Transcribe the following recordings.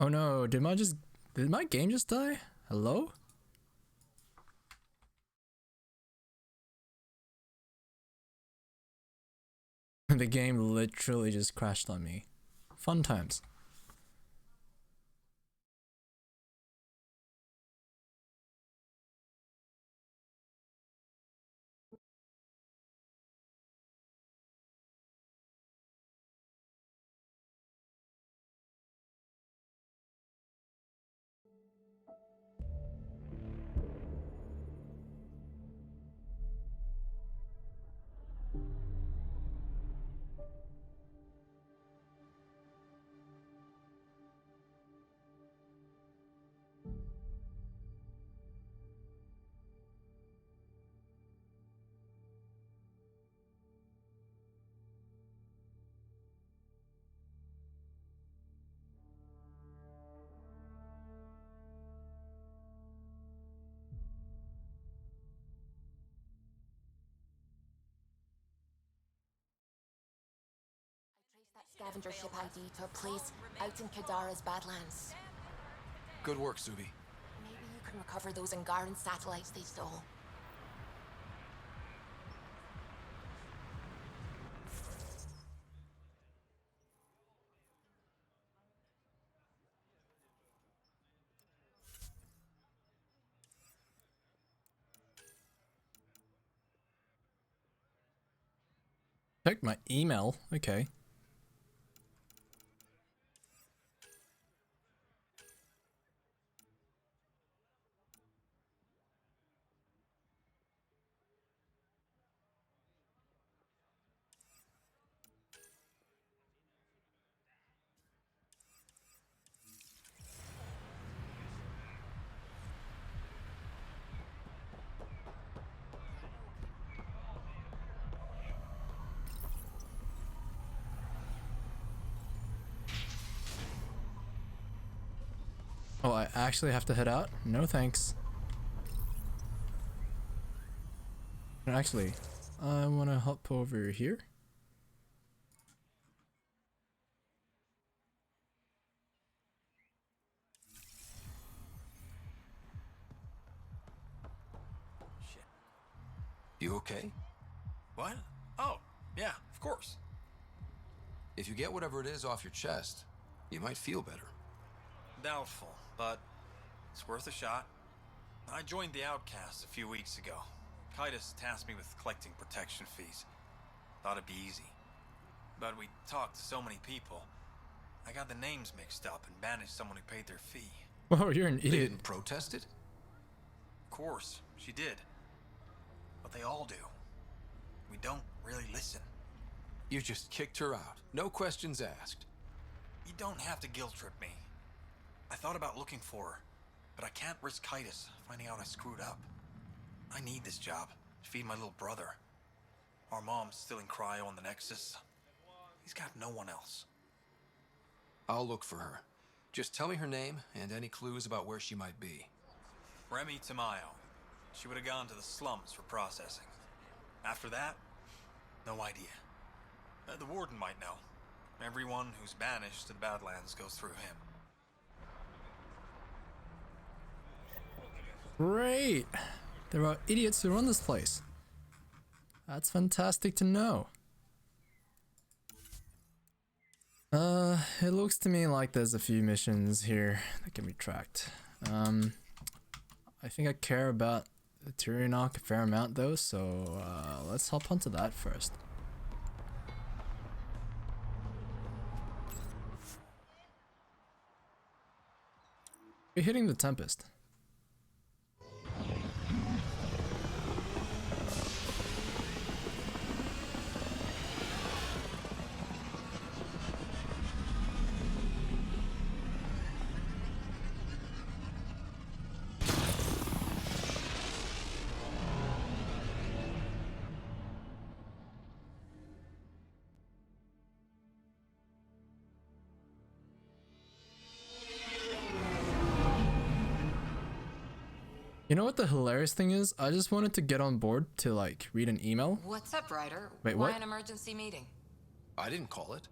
Oh no, did my game just die? Hello? The game literally just crashed on me. Fun times. Scavenger ship ID to a place out in Kadara's Badlands. Good work, Subi. Maybe you can recover those Angaran satellites they stole. Check my email. Okay. Oh, I actually have to head out? No thanks. Actually, I want to hop over here. Shit. You okay? What? Oh, yeah, of course. If you get whatever it is off your chest, you might feel better. Doubtful, but it's worth a shot. I joined the Outcasts a few weeks ago. Kaitis tasked me with collecting protection fees. Thought it'd be easy. But we talked to so many people. I got the names mixed up and banished someone who paid their fee. Whoa, you're an They idiot. didn't protest it? Of course, she did. But they all do. We don't really listen. You just kicked her out. No questions asked. You don't have to guilt trip me. I thought about looking for her, but I can't risk Kaitis finding out I screwed up. I need this job to feed my little brother. Our mom's still in cryo on the Nexus. He's got no one else. I'll look for her. Just tell me her name and any clues about where she might be. Remy Tamayo. She would have gone to the slums for processing. After that, no idea. The warden might know. Everyone who's banished to the Badlands goes through him. Great! There are idiots who run this place. That's fantastic to know. It looks to me like there's a few missions here that can be tracked. I think I care about the Tyrionok a fair amount though, so let's hop onto that first. We're hitting the Tempest. You know what the hilarious thing is? I just wanted to get on board to like read an email. What's up, Ryder? Wait, Why what? an emergency meeting? I didn't call it.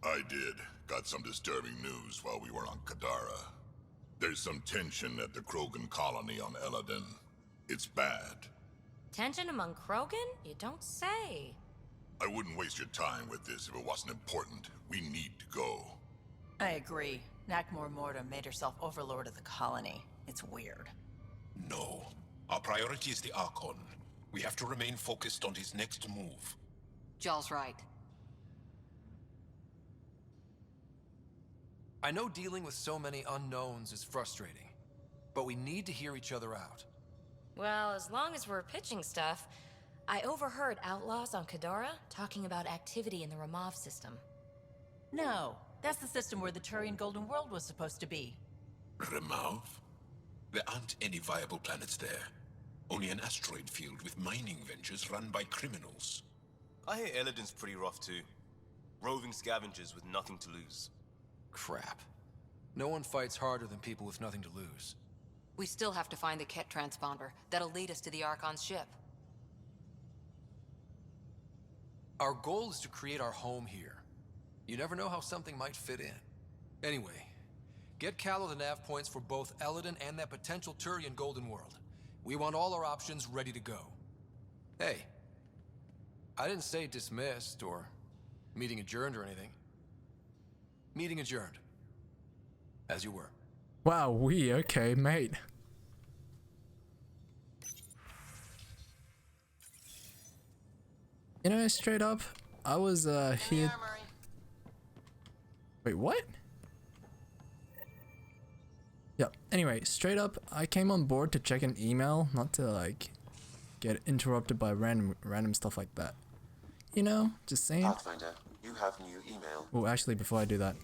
I did. Got some disturbing news while we were on Kadara. There's some tension at the Krogan colony on Eladin. It's bad. Tension among Krogan? You don't say. I wouldn't waste your time with this if it wasn't important. We need to go. I agree. Nakmor Morta made herself overlord of the colony. It's weird. No. Our priority is the Archon. We have to remain focused on his next move. Jaal's right. I know dealing with so many unknowns is frustrating, but we need to hear each other out. Well, as long as we're pitching stuff, I overheard outlaws on Kadara talking about activity in the Ramov system. No, that's the system where the Turian Golden World was supposed to be. Remav? There aren't any viable planets there. Only an asteroid field with mining ventures run by criminals. I hear Eladin's pretty rough too. Roving scavengers with nothing to lose. Crap. No one fights harder than people with nothing to lose. We still have to find the Ket transponder. That'll lead us to the Archon's ship. Our goal is to create our home here. You never know how something might fit in. Anyway, get Calo the nav points for both Eladin and that potential Turian Golden World. We want all our options ready to go. Hey, I didn't say dismissed or meeting adjourned or anything. Meeting adjourned. As you were. Wow, okay, mate. You know, straight up, I was here. Wait, what? Yeah, anyway, straight up, I came on board to check an email, not to like get interrupted by random stuff like that. You know, just saying. Pathfinder, you have new email. Oh, actually, before I do that.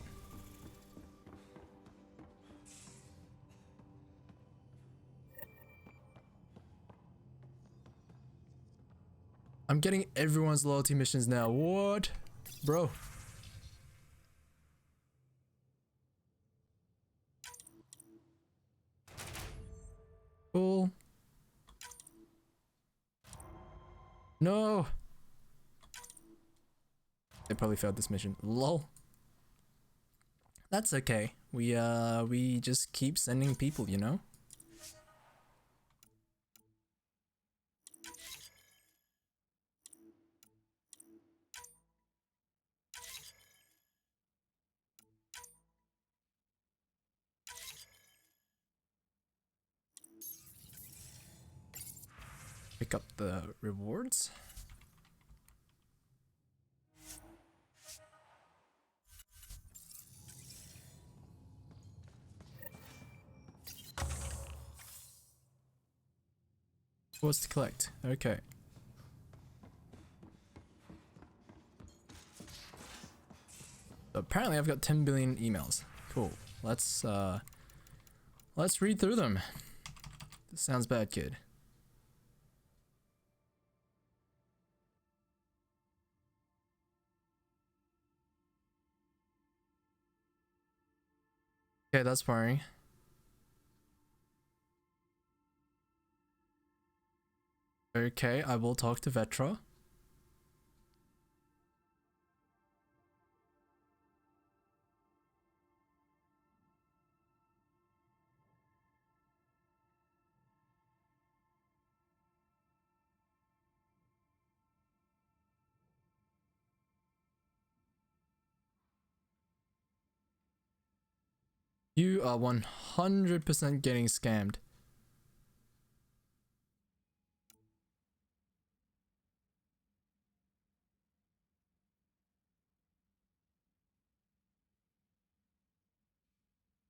I'm getting everyone's loyalty missions now. What? Bro. Cool. No. They probably failed this mission. Lol. That's okay. We just keep sending people, you know? Pick up the rewards. What's to collect? Okay. Apparently I've got 10 billion emails. Cool. Let's read through them. This sounds bad, kid. Okay, that's worrying. Okay, I will talk to Vetra. You are 100% getting scammed.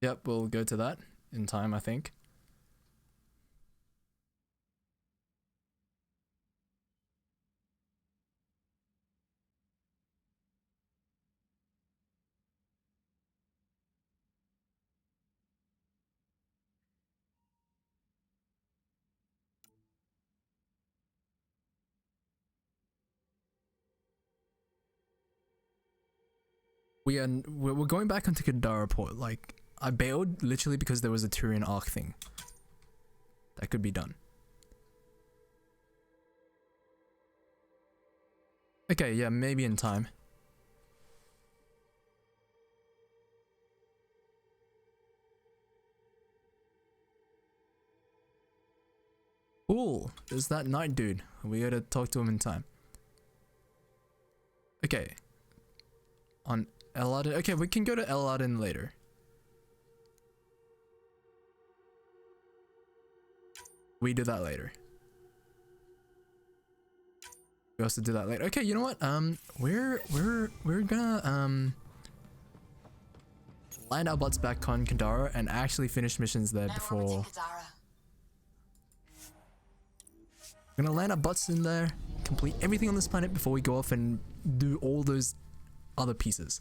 Yep, we'll go to that in time, I think. We're going back onto Kadara port. Like, I bailed literally because there was a Turian Arc thing. That could be done. Okay, yeah, maybe in time. cool. There's that knight dude. We gotta talk to him in time. Okay. On Eladin. Okay, we can go to Eladin later. We do that later. We also do that later. Okay, you know what? We're gonna land our butts back on Kadara and actually finish missions there before. We're gonna land our butts in there, complete everything on this planet before we go off and do all those other pieces.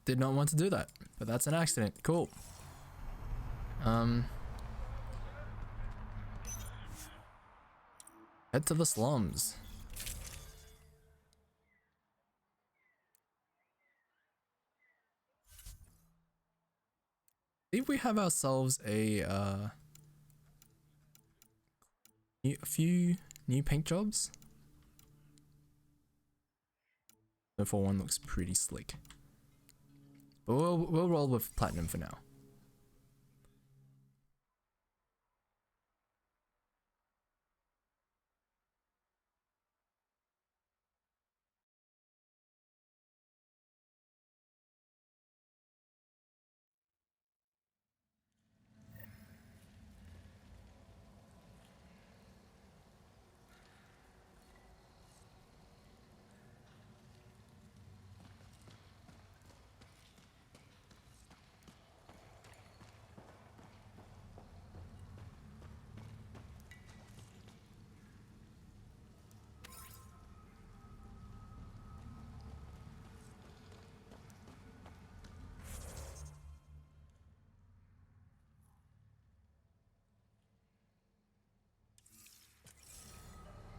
Did not want to do that, but that's an accident. Cool. Head to the slums. I think we have ourselves a few new paint jobs. So for one, looks pretty slick. But we'll roll with platinum for now.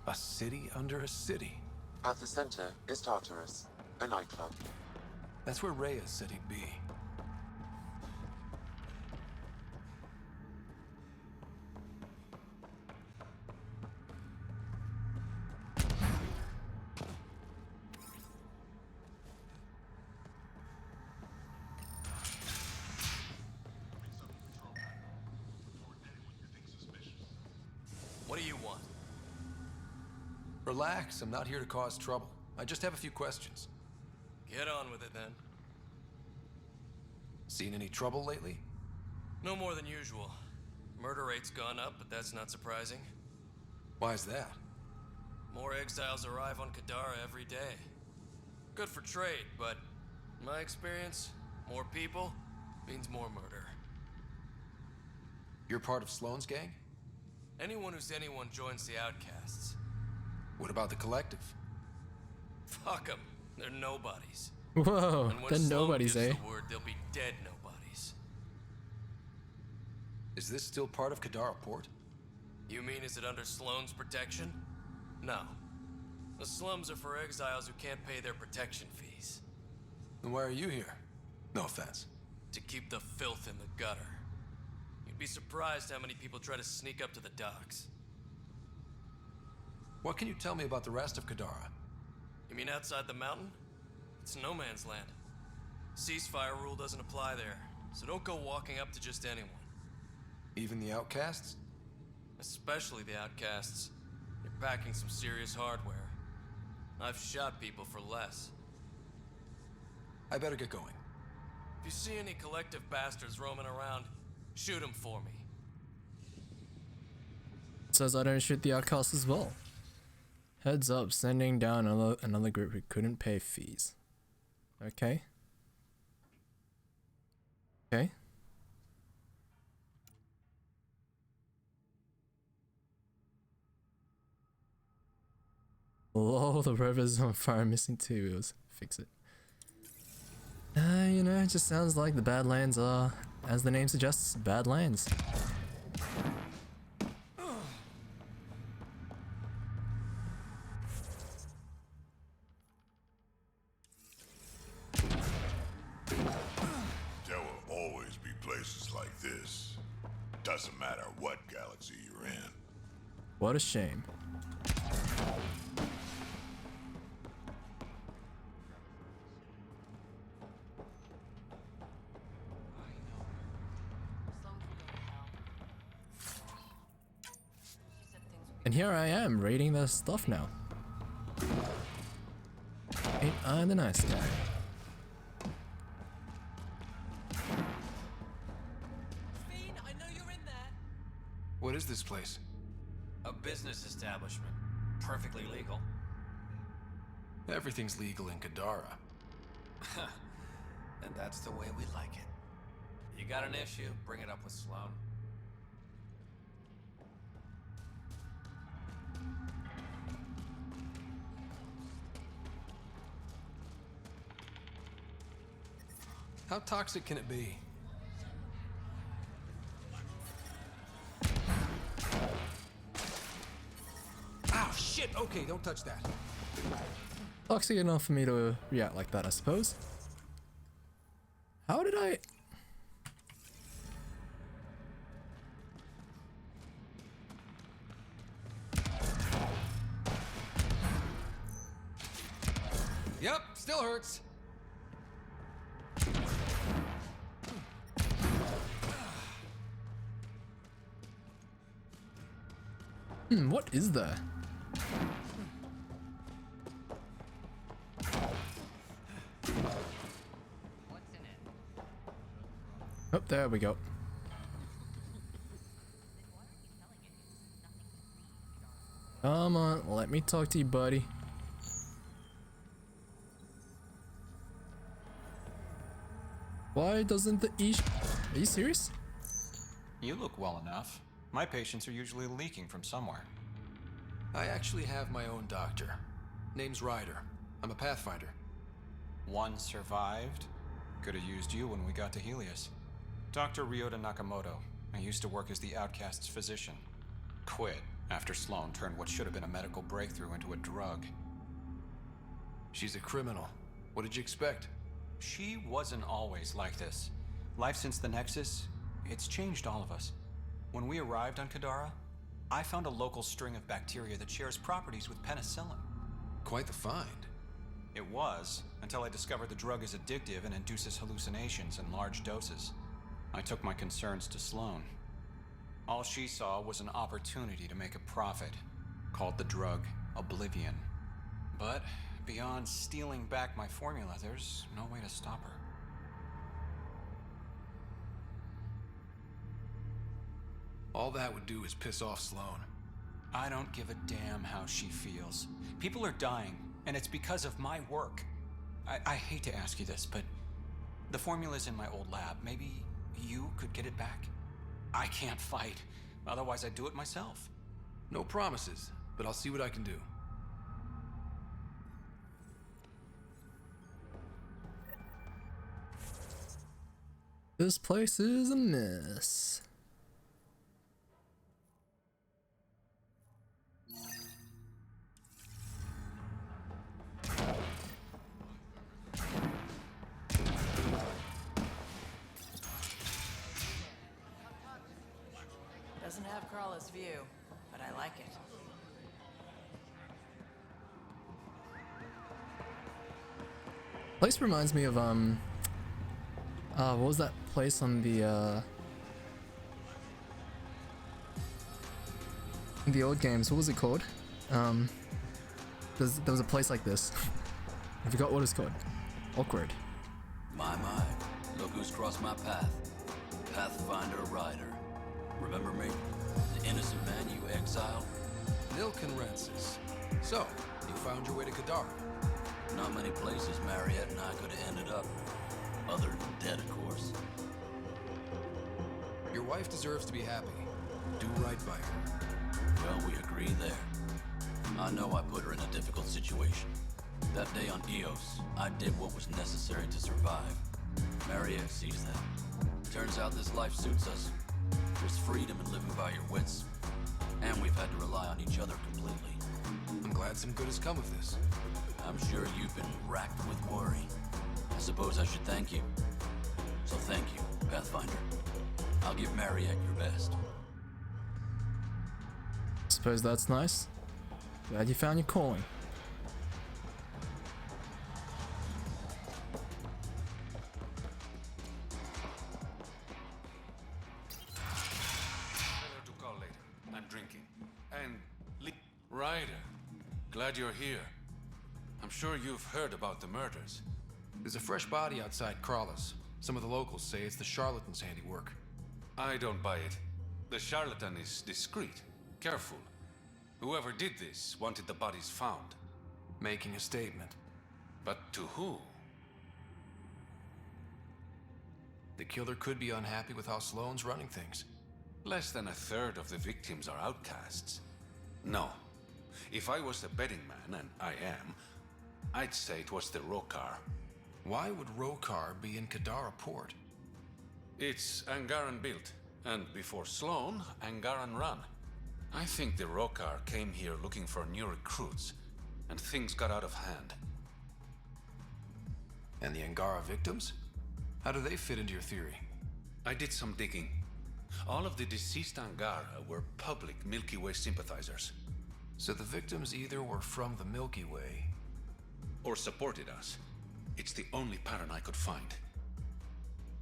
A city under a city. At the center is Tartarus, a nightclub. That's where Rhea said he'd be. What do you want? Relax, I'm not here to cause trouble. I just have a few questions. Get on with it then. Seen any trouble lately? No more than usual. Murder rate's gone up, but that's not surprising. Why's that? More exiles arrive on Kadara every day. Good for trade, but in my experience, more people means more murder. You're part of Sloane's gang? Anyone who's anyone joins the Outcasts. What about the Collective? Fuck them. They're nobodies. Whoa, And when they're Sloane nobodies, gives eh? the word, they'll be dead nobodies. Is this still part of Kadara Port? You mean is it under Sloane's protection? No. The slums are for exiles who can't pay their protection fees. Then why are you here? No offense. To keep the filth in the gutter. You'd be surprised how many people try to sneak up to the docks. What can you tell me about the rest of Kadara? You mean outside the mountain? It's no man's land. Ceasefire rule doesn't apply there, so don't go walking up to just anyone. Even the outcasts? Especially the outcasts. You're packing some serious hardware. I've shot people for less. I better get going. If you see any collective bastards roaming around, shoot them for me. Says I don't shoot the outcasts as well. Heads up, sending down another group who couldn't pay fees. Okay. Okay. Oh, the river's on fire, missing 2 wheels. Fix it. You know, it just sounds like the Badlands are, as the name suggests, Badlands. There will always be places like this. Doesn't matter what galaxy you're in. What a shame. And here I am, raiding their stuff now. Ain't I the nice guy? I know you're in there. What is this place? A business establishment. Perfectly legal. Everything's legal in Kadara. And that's the way we like it. You got an issue? Bring it up with Sloan. How toxic can it be? Ow, shit! Okay, don't touch that. Toxic enough for me to react like that, I suppose. How did I... Yep, still hurts. What is there? Oh, there we go. Come on, let me talk to you, buddy. Why doesn't the Ish... Are you serious? You look well enough. My patients are usually leaking from somewhere. I actually have my own doctor. Name's Ryder. I'm a Pathfinder. One survived. Could have used you when we got to Helios. Dr. Ryota Nakamoto. I used to work as the Outcast's physician. Quit after Sloan turned what should have been a medical breakthrough into a drug. She's a criminal. What did you expect? She wasn't always like this. Life since the Nexus, it's changed all of us. When we arrived on Kadara, I found a local string of bacteria that shares properties with penicillin. Quite the find. It was, until I discovered the drug is addictive and induces hallucinations in large doses. I took my concerns to Sloan. All she saw was an opportunity to make a profit, called the drug Oblivion. But beyond stealing back my formula, there's no way to stop her. All that would do is piss off Sloan. I don't give a damn how she feels. People are dying, and it's because of my work. I hate to ask you this, but the formula's in my old lab. Maybe you could get it back? I can't fight. Otherwise, I'd do it myself. No promises, but I'll see what I can do. This place is a mess. Doesn't have Crawler's view, but I like it. Place reminds me of what was that place on the in the old games? What was it called? There was a place like this. I forgot what it's called. Awkward. My, look who's crossed my path. Pathfinder Ryder. Remember me? The innocent man you exiled? Nilken Rensis. So, you found your way to Kadara. Not many places Mariette and I could have ended up. Other than dead, of course. Your wife deserves to be happy. Do right by her. Well, we agree there. I know I put her in a difficult situation. That day on Eos, I did what was necessary to survive. Mariette sees that. Turns out this life suits us. There's freedom in living by your wits. And we've had to rely on each other completely. I'm glad some good has come of this. I'm sure you've been racked with worry. I suppose I should thank you. So thank you, Pathfinder. I'll give Mariette your best. Suppose that's nice. Glad you found your calling. To call later. I'm drinking. And Ryder, glad you're here. I'm sure you've heard about the murders. There's a fresh body outside Crawler's. Some of the locals say it's the charlatan's handiwork. I don't buy it. The charlatan is discreet, careful. Whoever did this wanted the bodies found. Making a statement. But to who? The killer could be unhappy with how Sloane's running things. Less than a third of the victims are outcasts. No. If I was a betting man, and I am, I'd say it was the Rokar. Why would Rokar be in Kadara port? It's Angaran built, and before Sloane, Angaran run. I think the Rokar came here looking for new recruits, and things got out of hand. And the Angara victims? How do they fit into your theory? I did some digging. All of the deceased Angara were public Milky Way sympathizers. So the victims either were from the Milky Way, or supported us. It's the only pattern I could find.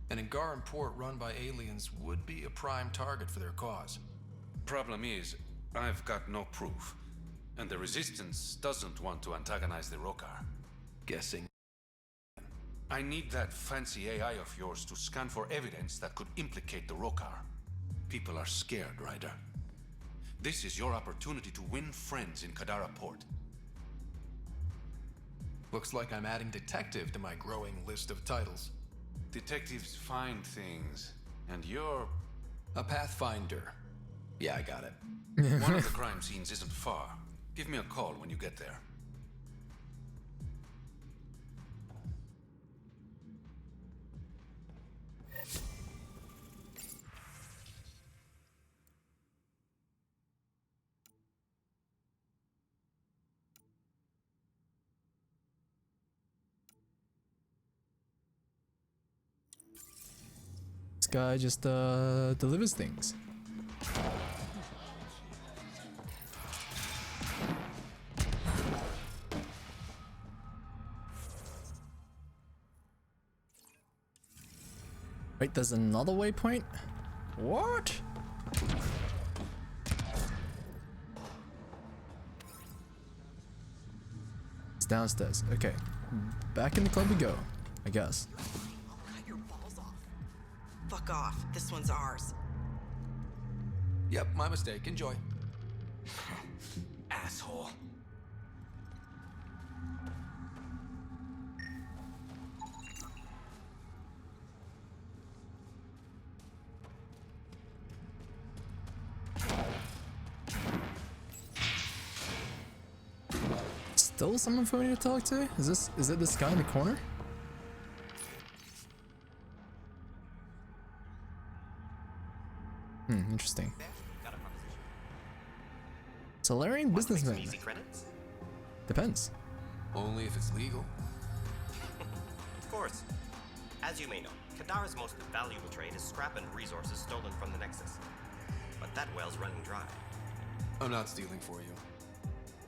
An Angaran port run by aliens would be a prime target for their cause. Problem is, I've got no proof, and the Resistance doesn't want to antagonize the Rokar. Guessing. I need that fancy AI of yours to scan for evidence that could implicate the Rokar. People are scared, Ryder. This is your opportunity to win friends in Kadara Port. Looks like I'm adding detective to my growing list of titles. Detectives find things, and you're... a pathfinder. Yeah, I got it. One of the crime scenes isn't far. Give me a call when you get there. This guy just delivers things. Wait, there's another waypoint? What? It's downstairs. Okay. Back in the club we go, I guess. Cut your balls off. Fuck off. This one's ours. Yep, my mistake. Enjoy. Asshole. Still someone for me to talk to? Is it this guy in the corner? Interesting. Solarian businessman. Easy credits? Depends. Only if it's legal. Of course. As you may know, Kadara's most valuable trade is scrap and resources stolen from the Nexus. But That well's running dry. I'm not stealing for you.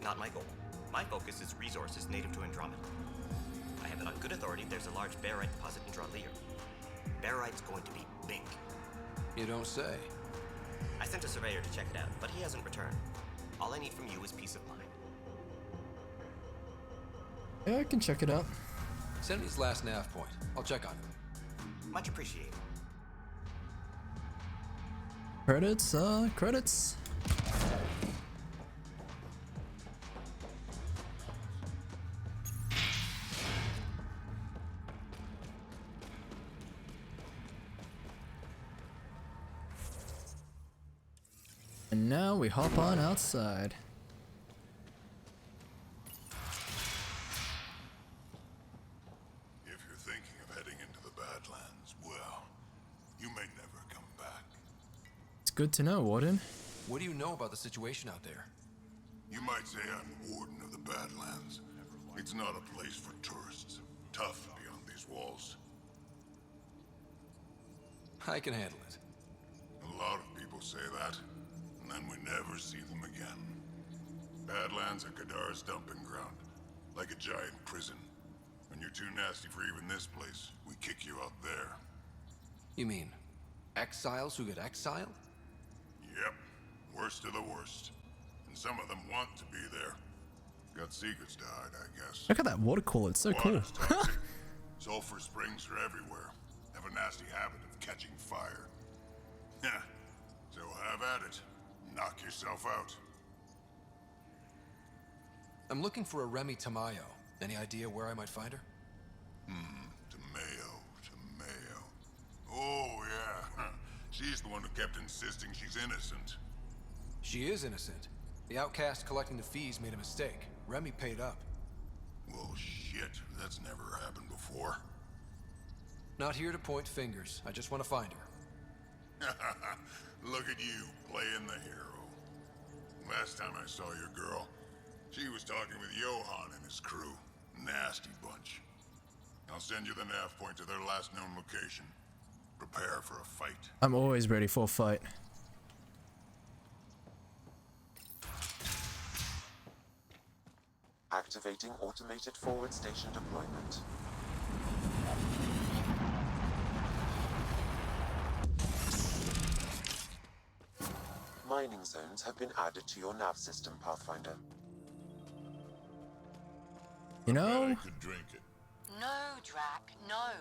Not my goal. My focus is resources native to Andromeda. I have it on good authority there's a large barite deposit in Dralear. Barite's going to be big. You don't say. I sent a surveyor to check it out, but he hasn't returned. All I need from you is peace of mind. Yeah, I can check it out. Send me his last nav point. I'll check on him. Much appreciated. Credits, credits. And now we hop on outside. If you're thinking of heading into the Badlands, well, you may never come back. It's good to know, Warden. What do you know about the situation out there? You might say I'm Warden of the Badlands. It's not a place for tourists. Tough beyond these walls. I can handle it. A lot of people say that, and then we never see them again. Badlands are Kadara's dumping ground, like a giant prison. When you're too nasty for even this place, we kick you out there. You mean exiles who get exiled? Yep, worst of the worst. And some of them want to be there. Got secrets to hide, I guess. Look at that water cooler, it's so cool. Water's toxic. Sulfur springs are everywhere. Have a nasty habit of catching fire. Yeah, so have at it. Knock yourself out. I'm looking for a Remy Tamayo. Any idea where I might find her? Tamayo. Oh, yeah. She's the one who kept insisting she's innocent. She is innocent. The outcast collecting the fees made a mistake. Remy paid up. Well, shit. That's never happened before. Not here to point fingers. I just want to find her. Look at you, playing the hero. Last time I saw your girl, she was talking with Johan and his crew. Nasty bunch. I'll send you the nav point to their last known location. Prepare for a fight. I'm always ready for a fight. Activating automated forward station deployment. Mining zones have been added to your nav system, Pathfinder. You know? I could drink it. No, Drac, no.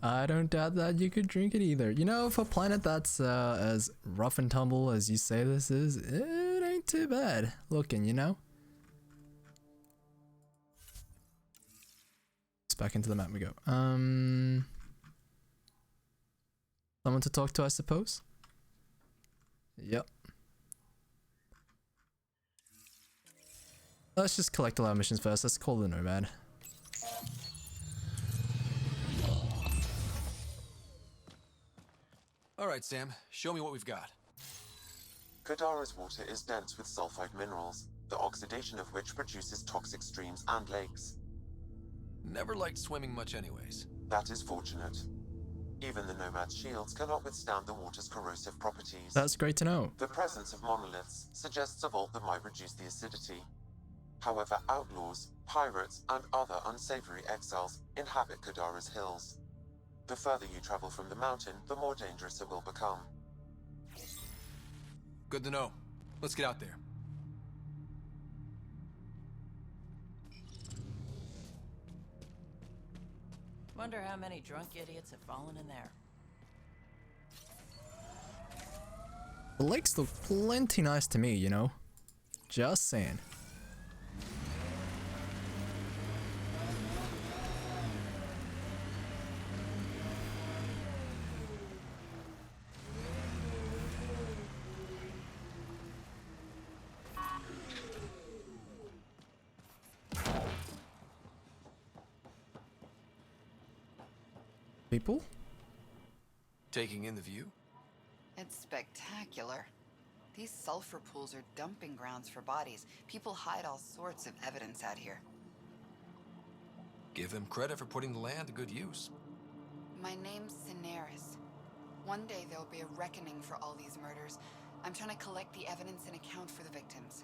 I don't doubt that you could drink it either. You know, for a planet that's as rough and tumble as you say this is, it ain't too bad looking, you know? It's back into the map we go. Someone to talk to, I suppose? Yep. Let's just collect all our missions first. Let's call the Nomad. All right, Sam. Show me what we've got. Kadara's water is dense with sulfide minerals, the oxidation of which produces toxic streams and lakes. Never liked swimming much anyways. That is fortunate. Even the Nomad's shields cannot withstand the water's corrosive properties. That's great to know. The presence of monoliths suggests a vault that might reduce the acidity. However, outlaws, pirates, and other unsavory exiles inhabit Kadara's hills. The further you travel from the mountain, the more dangerous it will become. Good to know. Let's get out there. Wonder how many drunk idiots have fallen in there. The lakes look plenty nice to me, you know? Just saying. People? Taking in the view? It's spectacular. These sulfur pools are dumping grounds for bodies. People hide all sorts of evidence out here. Give them credit for putting the land to good use. My name's Cineris. One day there'll be a reckoning for all these murders. I'm trying to collect the evidence and account for the victims.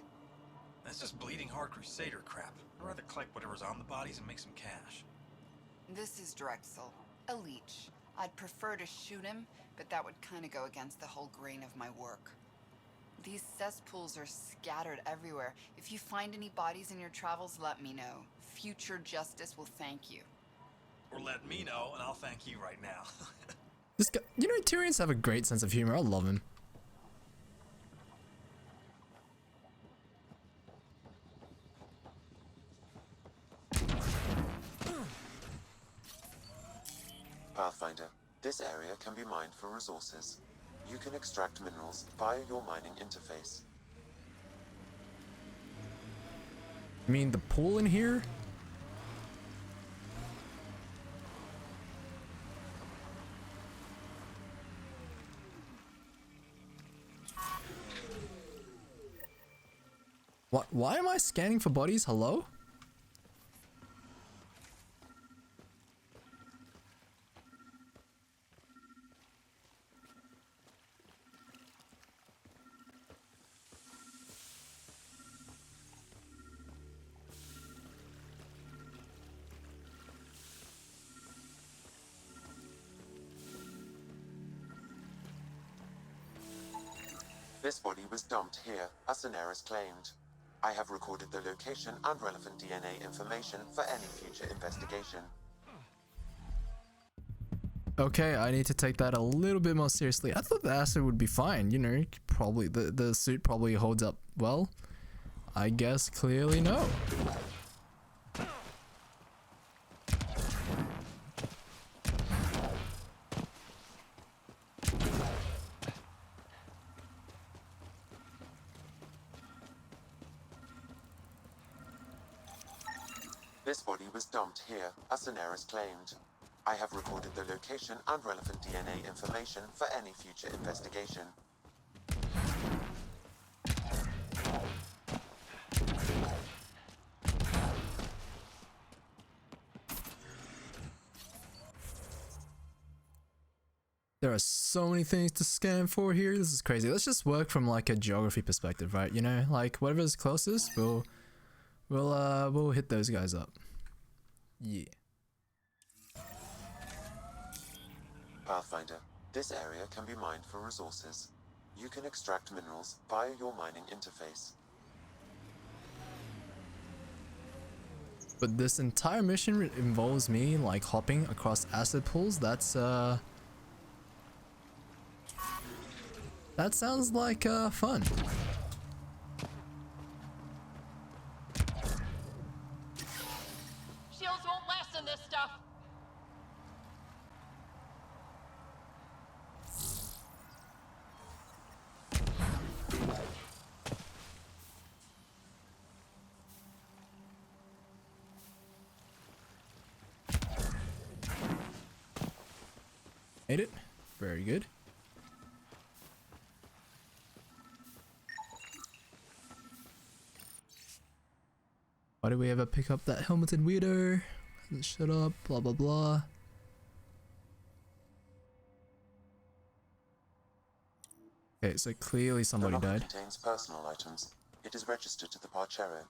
That's just bleeding heart crusader crap. I'd rather collect whatever's on the bodies and make some cash. This is Drexel, a leech. I'd prefer to shoot him, but that would kind of go against the whole grain of my work. These cesspools are scattered everywhere. If you find any bodies in your travels, let me know. Future justice will thank you. Or let me know, and I'll thank you right now. This guy, you know, Tyrians have a great sense of humor. I love him. Pathfinder, this area can be mined for resources. You can extract minerals via your mining interface. You mean the pool in here? What? Why am I scanning for bodies? Hello? This body was dumped here, as Daenerys claimed. I have recorded the location and relevant DNA information for any future investigation. Okay, I need to take that a little bit more seriously. I thought the acid would be fine, you know, probably the suit probably holds up well. I guess clearly no. This body was dumped here, as Daenerys claimed. I have recorded the location and relevant DNA information for any future investigation. There are so many things to scan for here. This is crazy. Let's just work from like a geography perspective, right? You know, like whatever's closest, we'll hit those guys up. Yeah. Pathfinder, this area can be mined for resources. You can extract minerals via your mining interface. But this entire mission involves me like hopping across acid pools. That sounds like fun. Shields won't last in this stuff. Made it. Very good. Why do we ever pick up that helmeted weirdo? Hasn't shut up, blah blah blah. Okay, so clearly somebody The locker died. contains personal items. It is registered to the Parchero.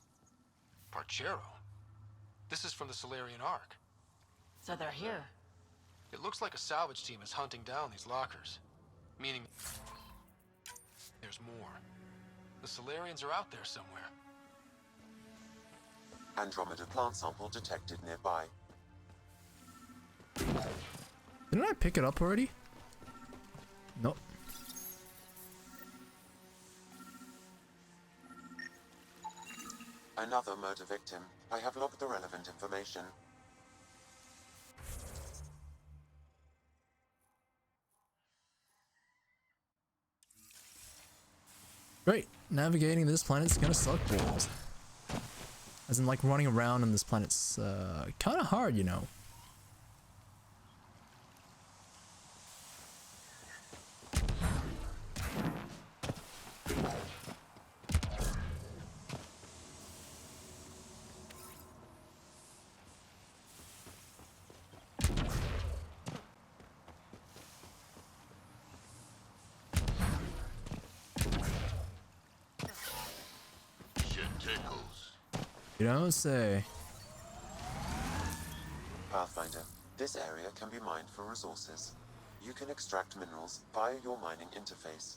Parchero? This is from the Solarian Ark. So they're here. It looks like a salvage team is hunting down these lockers. Meaning there's more. The Solarians are out there somewhere. Andromeda plant sample detected nearby. Didn't I pick it up already? Nope. Another murder victim. I have logged the relevant information. Great. Navigating this planet's gonna suck balls. As in, like, running around on this planet's kind of hard, you know. tickles. You don't say. Pathfinder, this area can be mined for resources. You can extract minerals via your mining interface.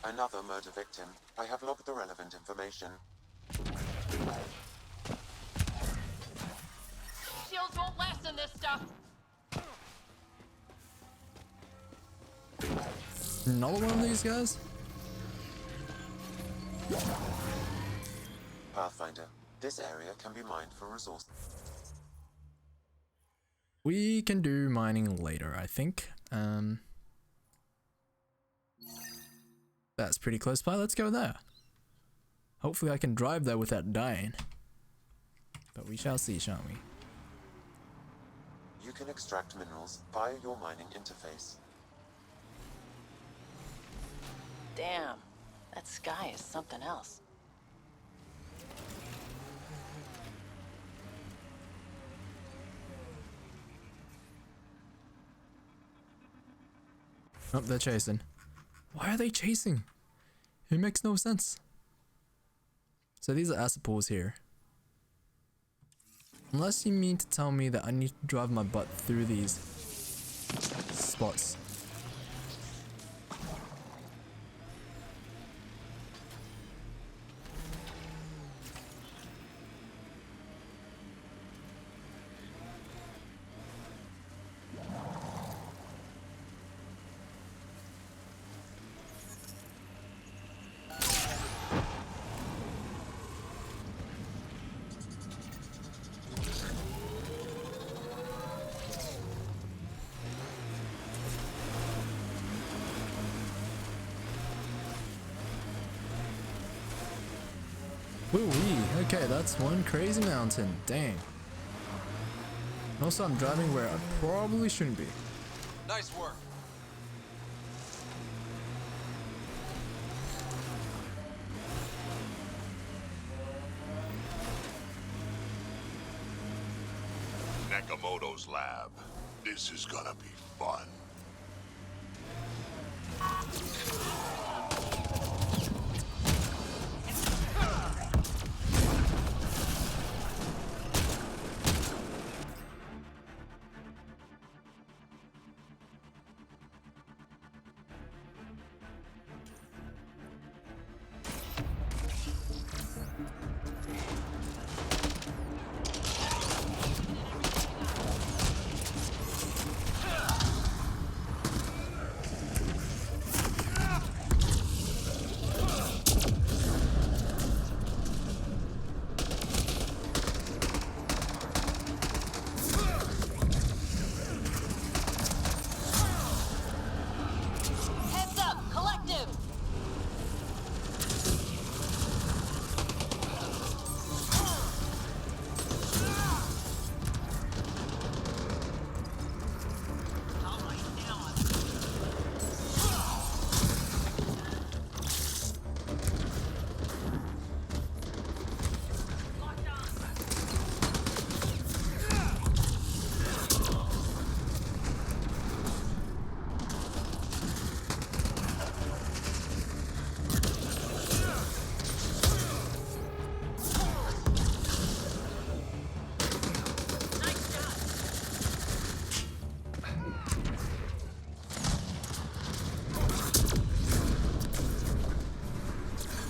Another murder victim. I have logged the relevant information. Shields won't last in this stuff. Another one of these guys? Pathfinder, this area can be mined for resources. We can do mining later, I think. That's pretty close by. Let's go there. Hopefully I can drive there without dying. But we shall see, shan't we? You can extract minerals via your mining interface. Damn, that sky is something else. Oh, they're chasing. Why are they chasing? It makes no sense. So these are acid pools here. Unless you mean to tell me that I need to drive my butt through these spots. Woo-wee. Okay, that's one crazy mountain. Dang. Also, I'm driving where I probably shouldn't be. Nice work. Nakamoto's lab. This is gonna be fun.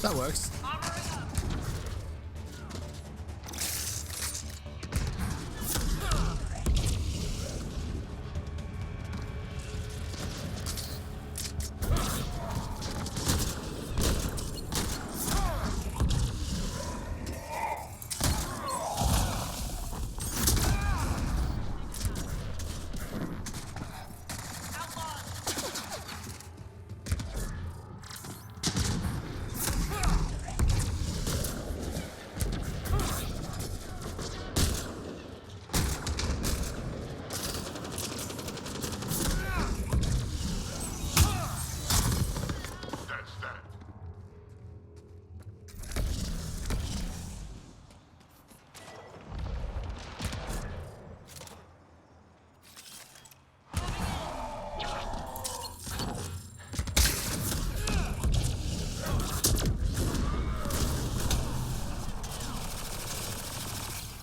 That works.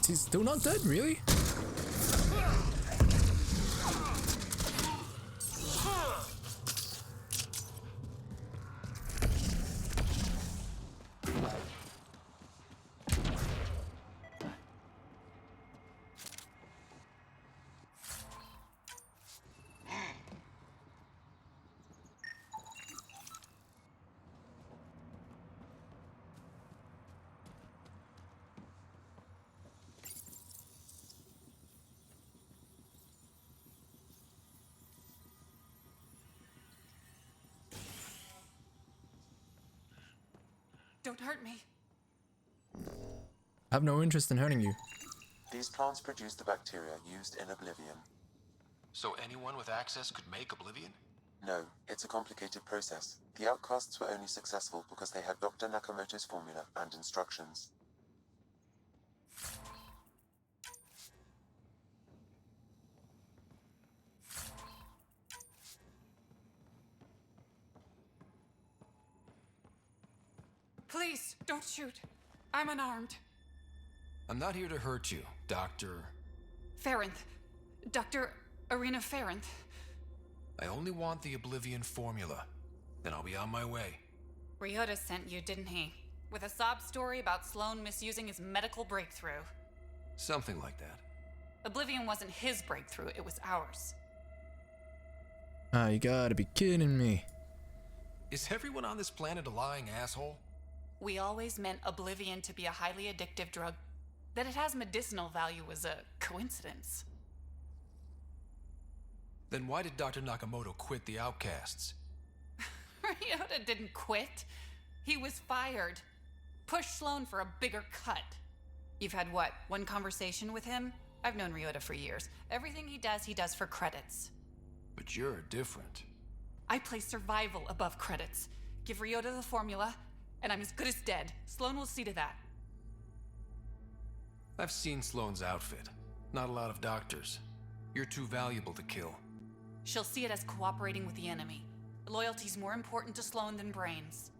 He's still not dead, really? Don't hurt me. I have no interest in hurting you. These plants produce the bacteria used in Oblivion. So anyone with access could make Oblivion? No, it's a complicated process. The Outcasts were only successful because they had Dr. Nakamoto's formula and instructions. Please, don't shoot. I'm unarmed. I'm not here to hurt you, Dr. Ferenth. Dr. Irina Ferenth. I only want the Oblivion formula. Then I'll be on my way. Ryota sent you, didn't he? With a sob story about Sloan misusing his medical breakthrough. Something like that. Oblivion wasn't his breakthrough, it was ours. Ah, you gotta be kidding me. Is everyone on this planet a lying asshole? We always meant Oblivion to be a highly addictive drug. That it has medicinal value was a coincidence. Then why did Dr. Nakamoto quit the Outcasts? Ryota didn't quit. He was fired. Pushed Sloan for a bigger cut. You've had what, one conversation with him? I've known Ryota for years. Everything he does for credits. But you're different. I place survival above credits. Give Ryota the formula, and I'm as good as dead. Sloan will see to that. I've seen Sloan's outfit. Not a lot of doctors. You're too valuable to kill. She'll see it as cooperating with the enemy. Loyalty's more important to Sloan than brains.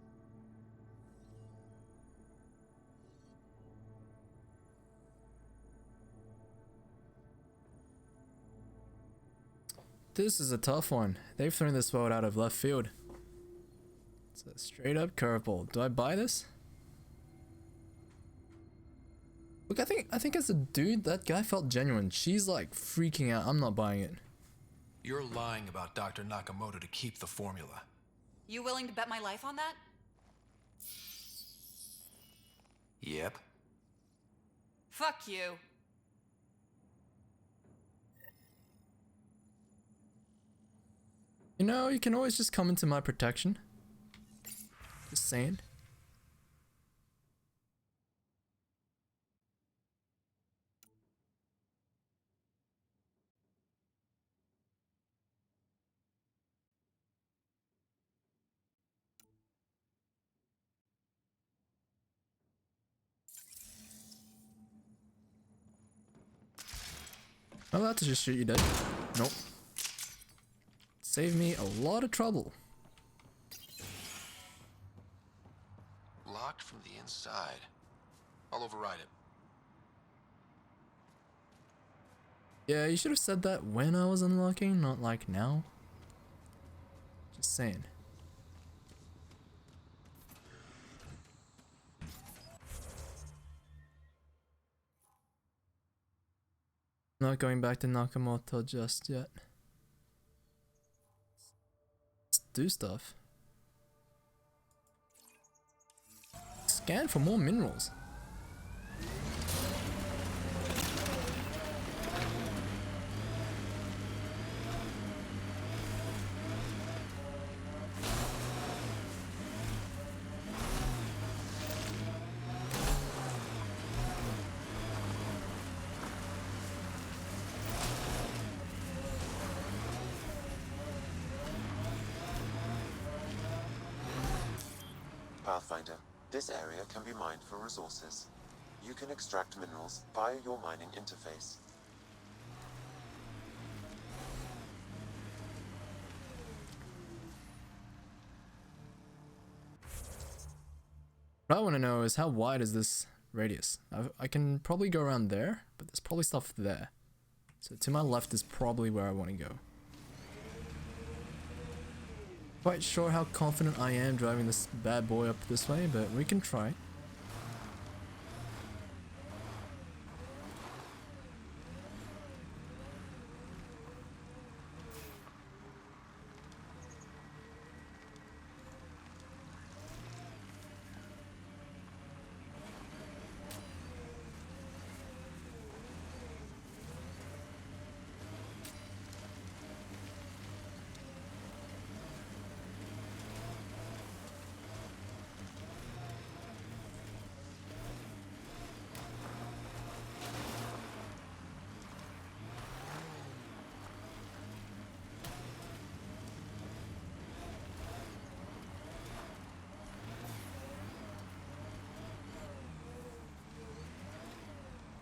This is a tough one. They've thrown this world out of left field. It's a straight up curveball. Do I buy this? Look, I think as a dude, that guy felt genuine. She's like freaking out. I'm not buying it. You're lying about Dr. Nakamoto to keep the formula. You willing to bet my life on that? Yep. Fuck you. You know, you can always just come into my protection. Just saying. I'm allowed to just shoot you dead. Nope. Save me a lot of trouble. Locked from the inside. I'll override it. Yeah, you should have said that when I was unlocking, not like now. Just saying. Not going back to Nakamoto just yet. Let's do stuff. Scan for more minerals. Pathfinder, this area can be mined for resources. You can extract minerals via your mining interface. What I want to know is how wide is this radius? I can probably go around there, but there's probably stuff there. So to my left is probably where I want to go. Quite sure how confident I am driving this bad boy up this way, but we can try.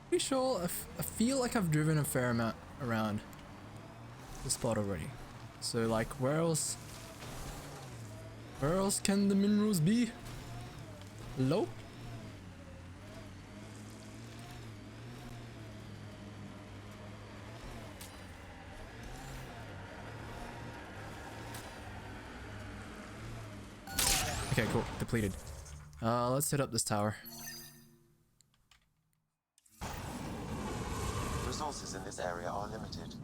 Pretty sure I feel like I've driven a fair amount around the spot already. So like where else can the minerals be? Hello? Okay, cool. Depleted. Let's hit up this tower. Resources in this area are limited.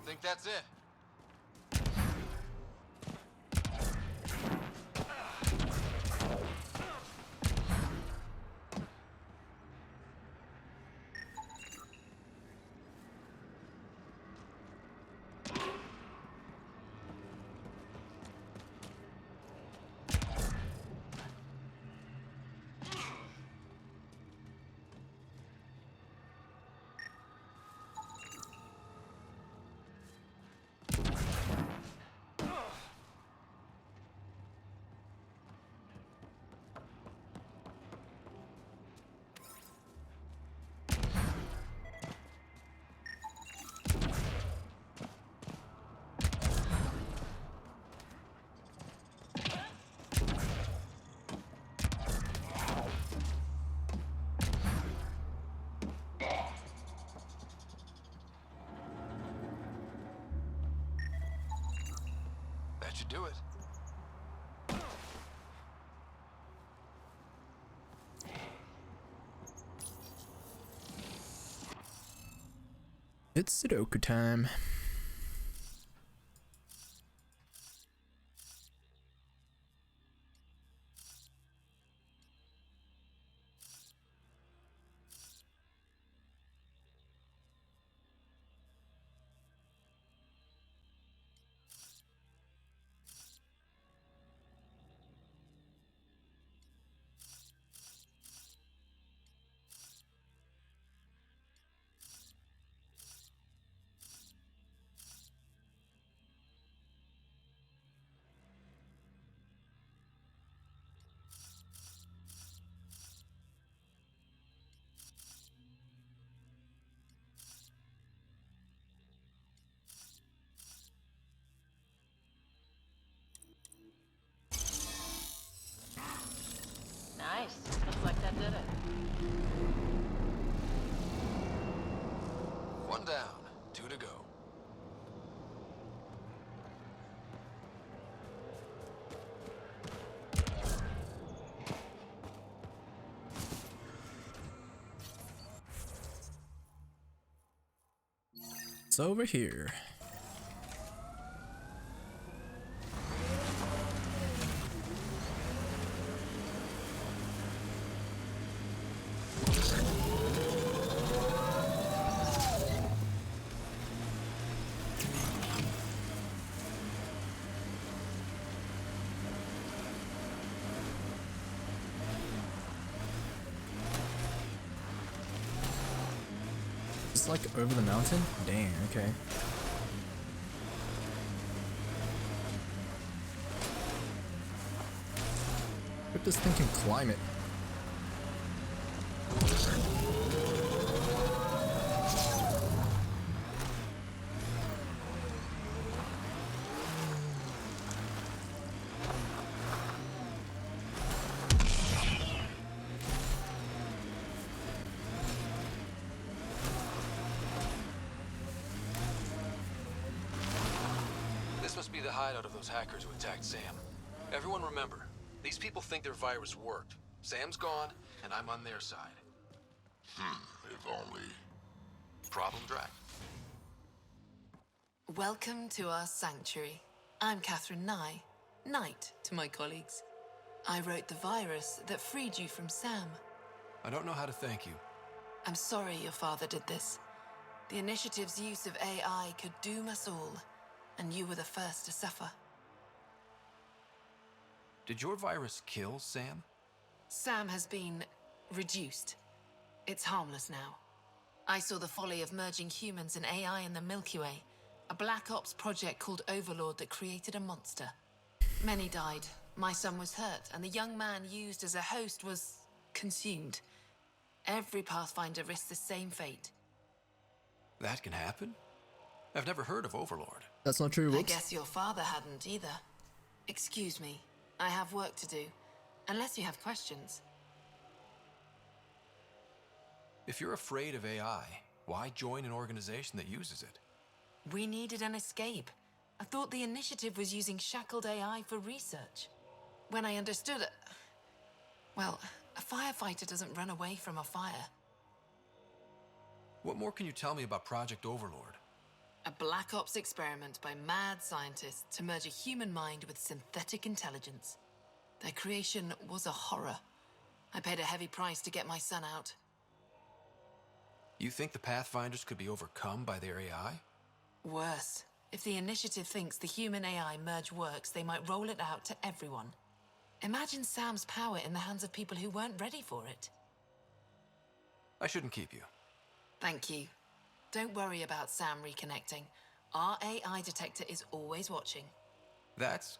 Think that's it? That should do it. It's Sudoku time. It's over here. It's like over the mountain? Dang, okay. Hope this thing can climb it. This must be the hideout of those hackers who attacked Sam. Everyone remember, these people think their virus worked. Sam's gone, and I'm on their side. If only. Problem, Drac? Welcome to our sanctuary. I'm Catherine Nye, Knight to my colleagues. I wrote the virus that freed you from Sam. I don't know how to thank you. I'm sorry your father did this. The Initiative's use of AI could doom us all, and you were the first to suffer. Did your virus kill Sam? Sam has been reduced. It's harmless now. I saw the folly of merging humans and AI in the Milky Way, a Black Ops project called Overlord that created a monster. Many died. My son was hurt, and the young man used as a host was consumed. Every Pathfinder risks the same fate. That can happen? I've never heard of Overlord. That's not true, I whoops. guess your father hadn't either. Excuse me, I have work to do. Unless you have questions. If you're afraid of AI, why join an organization that uses it? We needed an escape. I thought the Initiative was using shackled AI for research. When I understood it... Well, a firefighter doesn't run away from a fire. What more can you tell me about Project Overlord? A Black Ops experiment by mad scientists to merge a human mind with synthetic intelligence. Their creation was a horror. I paid a heavy price to get my son out. You think the Pathfinders could be overcome by their AI? Worse. If the Initiative thinks the human-AI merge works, they might roll it out to everyone. Imagine Sam's power in the hands of people who weren't ready for it. I shouldn't keep you. Thank you. Don't worry about Sam reconnecting. Our AI detector is always watching. That's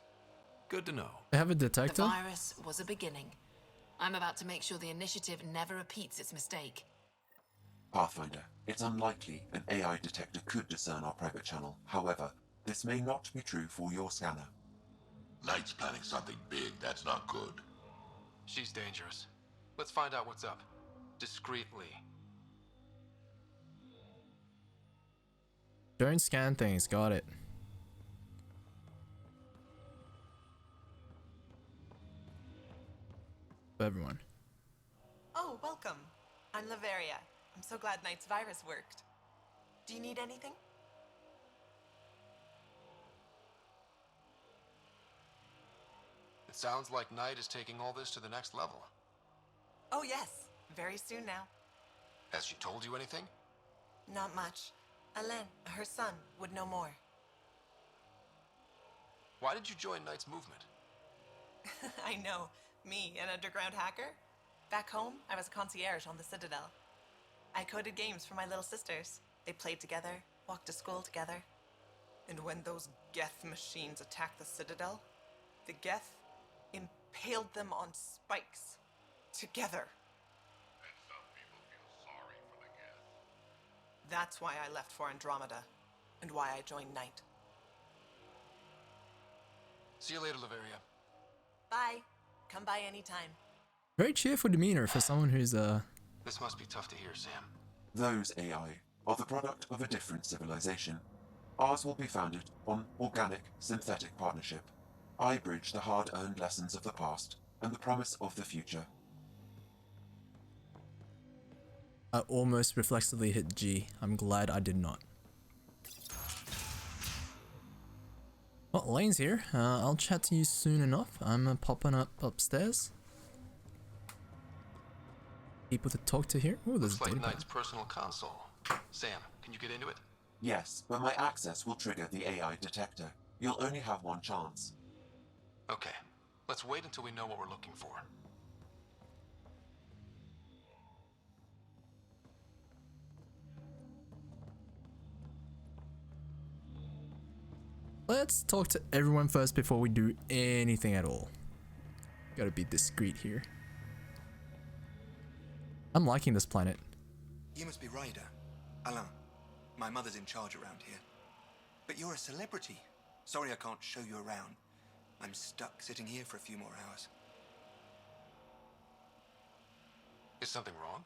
good to know. They have a detector? The virus was a beginning. I'm about to make sure the Initiative never repeats its mistake. Pathfinder, it's unlikely an AI detector could discern our private channel. However, this may not be true for your scanner. Knight's planning something big. That's not good. She's dangerous. Let's find out what's up. Discreetly. Don't scan things, got it. Everyone. Oh, welcome. I'm Laveria. I'm so glad Knight's virus worked. Do you need anything? It sounds like Knight is taking all this to the next level. Oh, yes. Very soon now. Has she told you anything? Not much. Alain, her son, would know more. Why did you join Knight's movement? I know. Me, an underground hacker? Back home, I was a concierge on the Citadel. I coded games for my little sisters. They played together, walked to school together. And when those Geth machines attacked the Citadel, the Geth impaled them on spikes. Together. And some people feel sorry for the Geth. That's why I left for Andromeda, and why I joined Knight. See you later, Laveria. Bye. Come by anytime. Very cheerful demeanor for someone who's This must be tough to hear, Sam. Those AI are the product of a different civilization. Ours will be founded on organic, synthetic partnership. I bridge the hard-earned lessons of the past and the promise of the future. I almost reflexively hit G. I'm glad I did not. Well, Lane's here. I'll chat to you soon enough. I'm popping up upstairs. People to talk to here. Oh, there's Looks a like data Knight's personal console. Sam, can you get into it? Yes, but my access will trigger the AI detector. You'll only have one chance. Okay. Let's wait until we know what we're looking for. Let's talk to everyone first before we do anything at all. Gotta be discreet here. I'm liking this planet. You must be Ryder. Alain. My mother's in charge around here. But you're a celebrity. Sorry I can't show you around. I'm stuck sitting here for a few more hours. Is something wrong?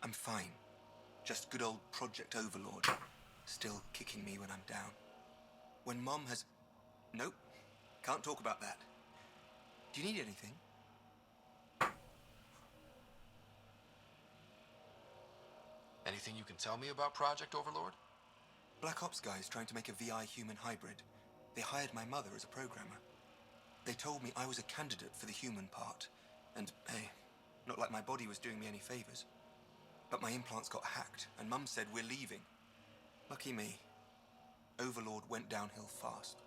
I'm fine. Just good old Project Overlord. Still kicking me when I'm down. When Mom has... Nope. Can't talk about that. Do you need anything? Anything you can tell me about Project Overlord? Black Ops guys trying to make a VI human hybrid. They hired my mother as a programmer. They told me I was a candidate for the human part. And, hey, not like my body was doing me any favors. But my implants got hacked, and Mum said we're leaving. Lucky me. Overlord went downhill fast.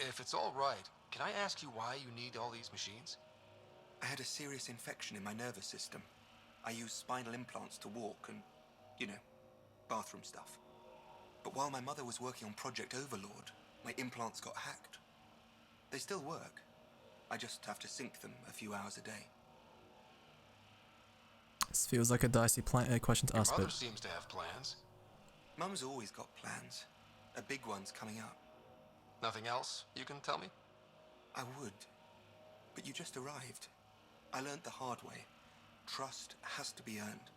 If it's all right, can I ask you why you need all these machines? I had a serious infection in my nervous system. I used spinal implants to walk and, you know, bathroom stuff. But while my mother was working on Project Overlord, my implants got hacked. They still work. I just have to sync them a few hours a day. This feels like a dicey question to ask, Your mother but seems to have plans. Mum's always got plans. A big one's coming up. Nothing else you can tell me? I would. But you just arrived. I learned the hard way. Trust has to be earned.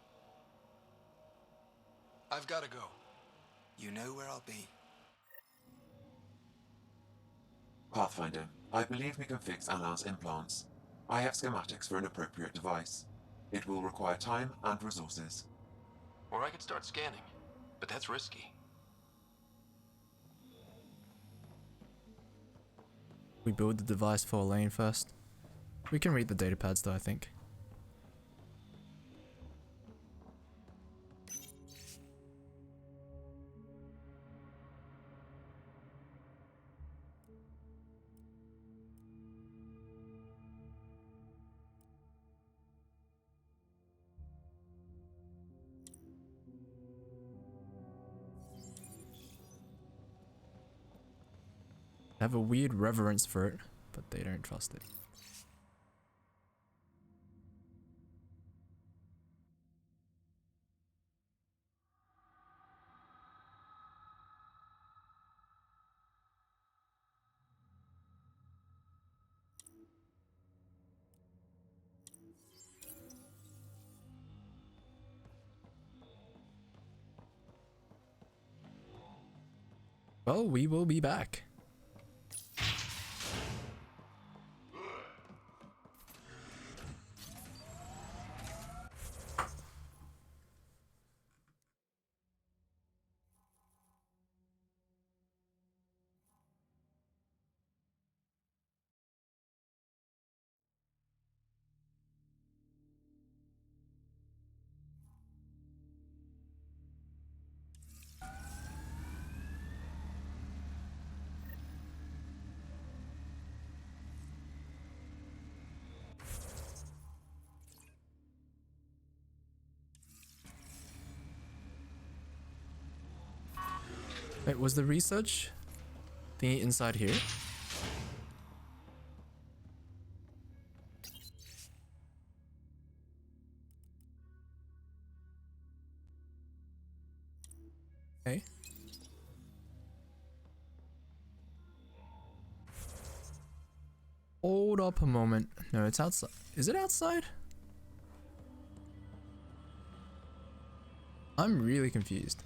I've got to go. You know where I'll be. Pathfinder, I believe we can fix Alain's implants. I have schematics for an appropriate device. It will require time and resources. Or I could start scanning, but that's risky. we build the device for Elaine first. We can read the datapads though, I think. I have a weird reverence for it, but they don't trust it. Well, we will be back. Wait, was the research thingy inside here? Okay. Hold up a moment. No, it's outside. Is it outside? I'm really confused.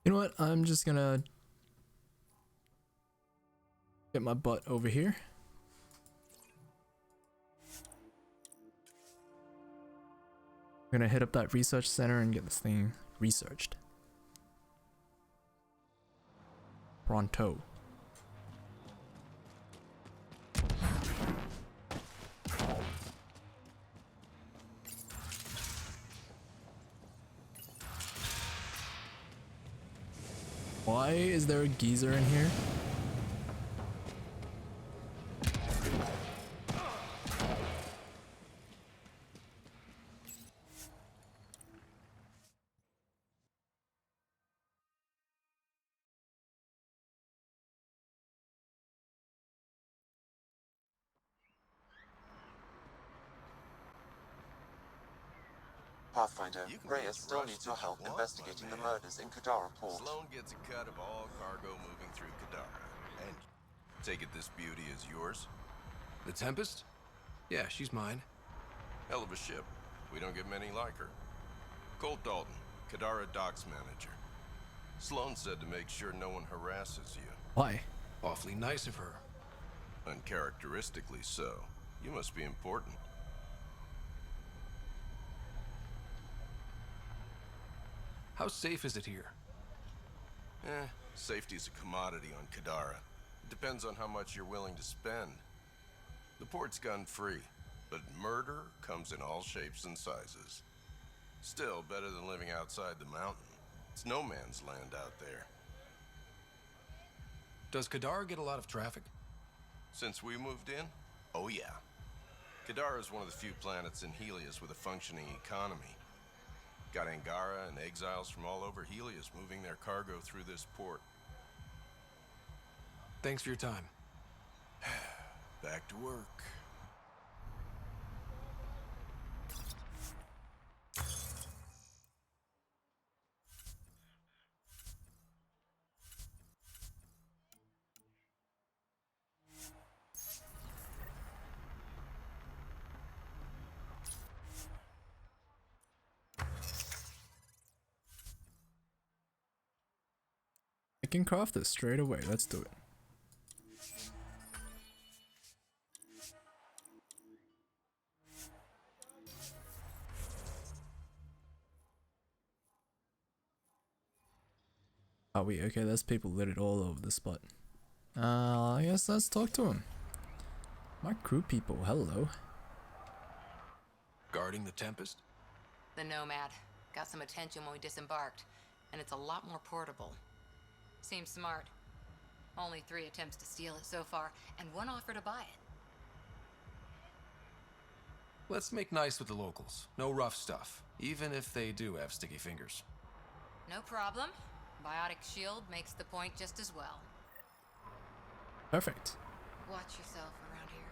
You know what? I'm just gonna get my butt over here. I'm gonna hit up that research center and get this thing researched. Pronto. Why is there a geezer in here? Pathfinder, Reyes still needs your help investigating the murders in Kadara Port. Sloan gets a cut of all cargo moving through Kadara. And take it this beauty is yours? The Tempest? Yeah, she's mine. Hell of a ship. We don't get many like her. Colt Dalton, Kadara Docks Manager. Sloan said to make sure no one harasses you. Why? Awfully nice of her. Uncharacteristically so. You must be important. How safe is it here? Safety's a commodity on Kadara. It depends on how much you're willing to spend. The port's gun-free, but murder comes in all shapes and sizes. Still, better than living outside the mountain. It's no man's land out there. Does Kadara get a lot of traffic? Since we moved in? Oh yeah. Kadara is one of the few planets in Helios with a functioning economy. Got Angara and exiles from all over Helios moving their cargo through this port. Thanks for your time. Back to work. I can craft this straight away. Let's do it. Are we okay? There's people littered all over the spot. I guess let's talk to him. My crew people, hello. Guarding the Tempest? The Nomad. Got some attention when we disembarked, and it's a lot more portable. Seems smart. Only 3 attempts to steal it so far, and 1 offer to buy it. Let's make nice with the locals. No rough stuff, even if they do have sticky fingers. No problem. Biotic shield makes the point just as well. Perfect. Watch yourself around here.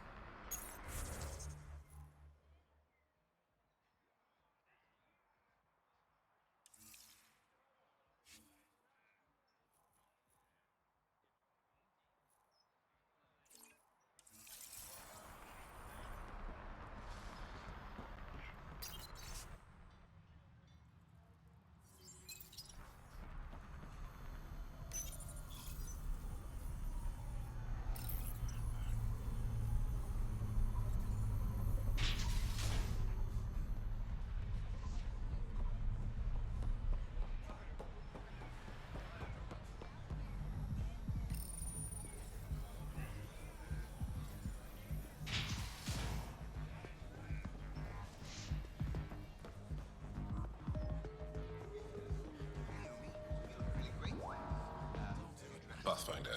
Pathfinder,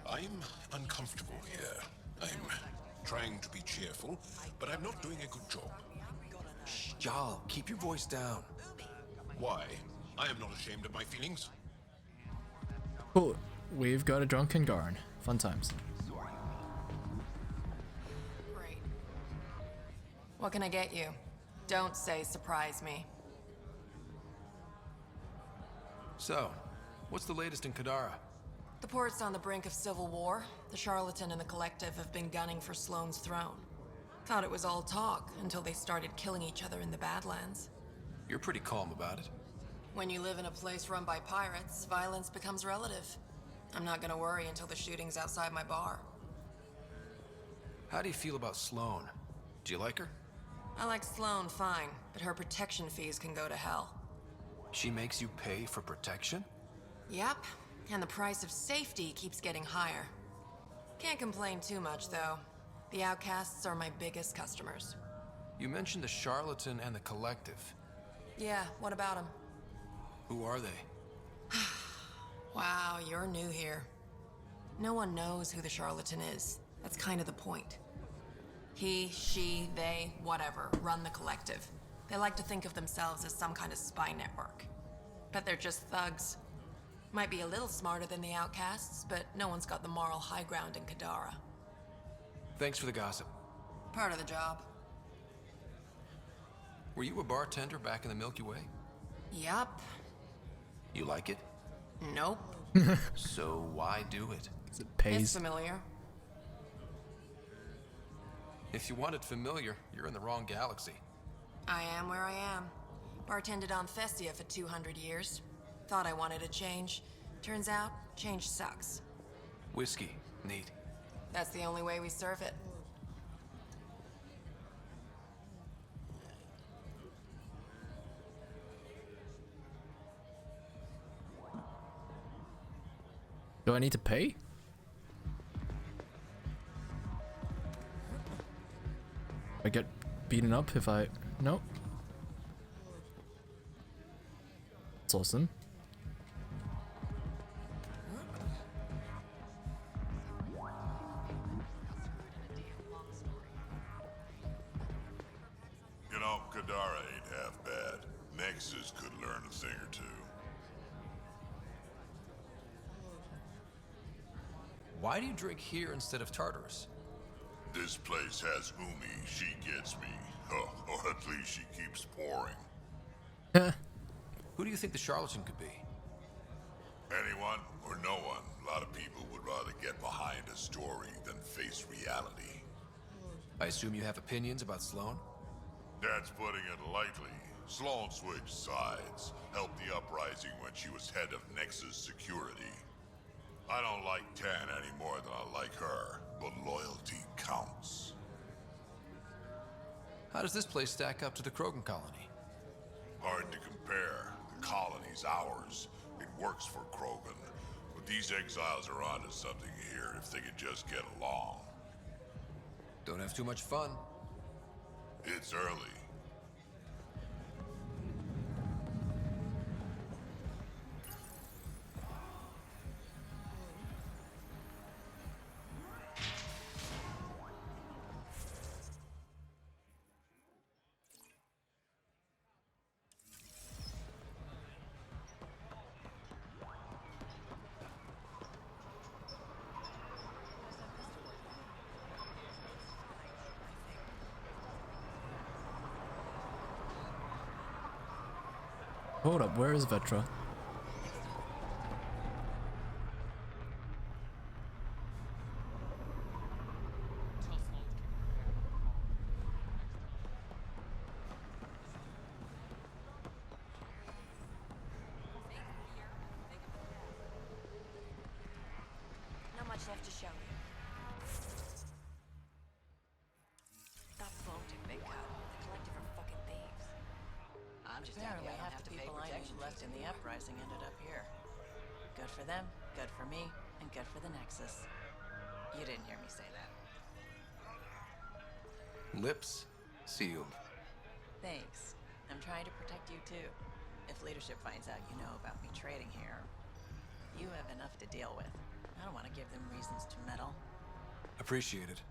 I'm uncomfortable here. I'm trying to be cheerful, but I'm not doing a good job. Shh, Jal, keep your voice down. Why? I am not ashamed of my feelings. Cool. We've got a drunken Garn. Fun times. Great. What can I get you? Don't say surprise me. So, what's the latest in Kadara? The port's on the brink of civil war. The Charlatan and the Collective have been gunning for Sloane's throne. Thought it was all talk until they started killing each other in the Badlands. You're pretty calm about it. When you live in a place run by pirates, violence becomes relative. I'm not gonna worry until the shooting's outside my bar. How do you feel about Sloane? Do you like her? I like Sloane fine, but her protection fees can go to hell. She makes you pay for protection? Yep, and the price of safety keeps getting higher. Can't complain too much, though. The outcasts are my biggest customers. You mentioned the Charlatan and the Collective. Yeah, what about them? Who are they? Wow, you're new here. No one knows who the Charlatan is. That's kind of the point. He, she, they, whatever, run the Collective. They like to think of themselves as some kind of spy network. But they're just thugs. Might be a little smarter than the outcasts, but no one's got the moral high ground in Kadara. Thanks for the gossip. Part of the job. Were you a bartender back in the Milky Way? Yup. You like it? Nope. So why do it? 'Cause it pays. It's familiar. If you want it familiar, you're in the wrong galaxy. I am where I am. Bartended on Thestia for 200 years. Thought I wanted a change. Turns out, change sucks. Whiskey. Neat. That's the only way we serve it. Do I need to pay? I get beaten up if I... Nope. That's awesome. You know, Kadara ain't half bad. Nexus could learn a thing or two. Why do you drink here instead of Tartarus? This place has Umi. She gets me. Oh, or at least she keeps pouring. Who do you think the Charlatan could be? Anyone or no one. A lot of people would rather get behind a story than face reality. I assume you have opinions about Sloane? That's putting it lightly. Sloane switched sides, helped the uprising when she was head of Nexus security. I don't like Tan any more than I like her, but loyalty counts. How does this place stack up to the Krogan colony? Hard to compare. The colony's ours. It works for Krogan. But these exiles are onto something here if they could just get along. Don't have too much fun. It's early. Hold up, where is Vetra? Not much left to show you. That floating big cat. The Collective are fucking thieves. I'm just happy I don't have to pay protection left in the uprising ended up here. Good for them, good for me, and good for the Nexus. You didn't hear me say that. Lips sealed. Thanks. I'm trying to protect you too. If leadership finds out you know about me trading here, you have enough to deal with. I don't want to give them reasons to meddle. Appreciate it.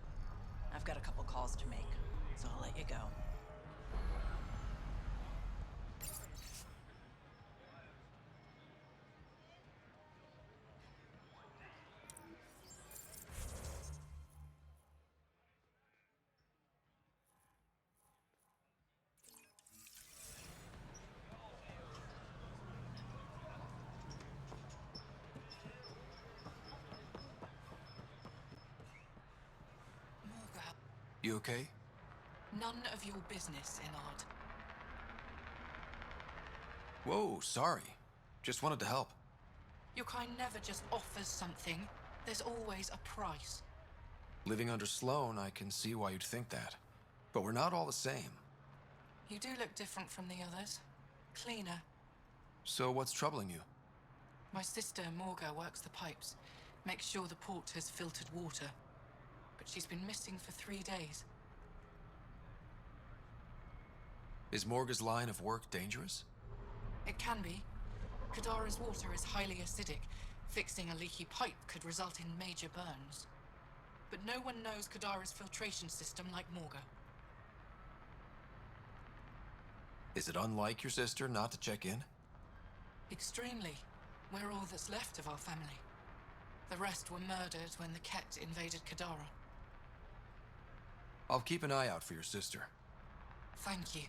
I've got a couple calls to make, so I'll let you go. You okay? None of your business, Inard. Whoa, sorry. Just wanted to help. Your kind never just offers something. There's always a price. Living under Sloan, I can see why you'd think that. But we're not all the same. You do look different from the others. Cleaner. So what's troubling you? My sister, Morga, works the pipes. Makes sure the port has filtered water. But she's been missing for 3 days. Is Morga's line of work dangerous? It can be. Kadara's water is highly acidic. Fixing a leaky pipe could result in major burns. But no one knows Kadara's filtration system like Morga. Is it unlike your sister not to check in? Extremely. We're all that's left of our family. The rest were murdered when the Ket invaded Kadara. I'll keep an eye out for your sister. Thank you.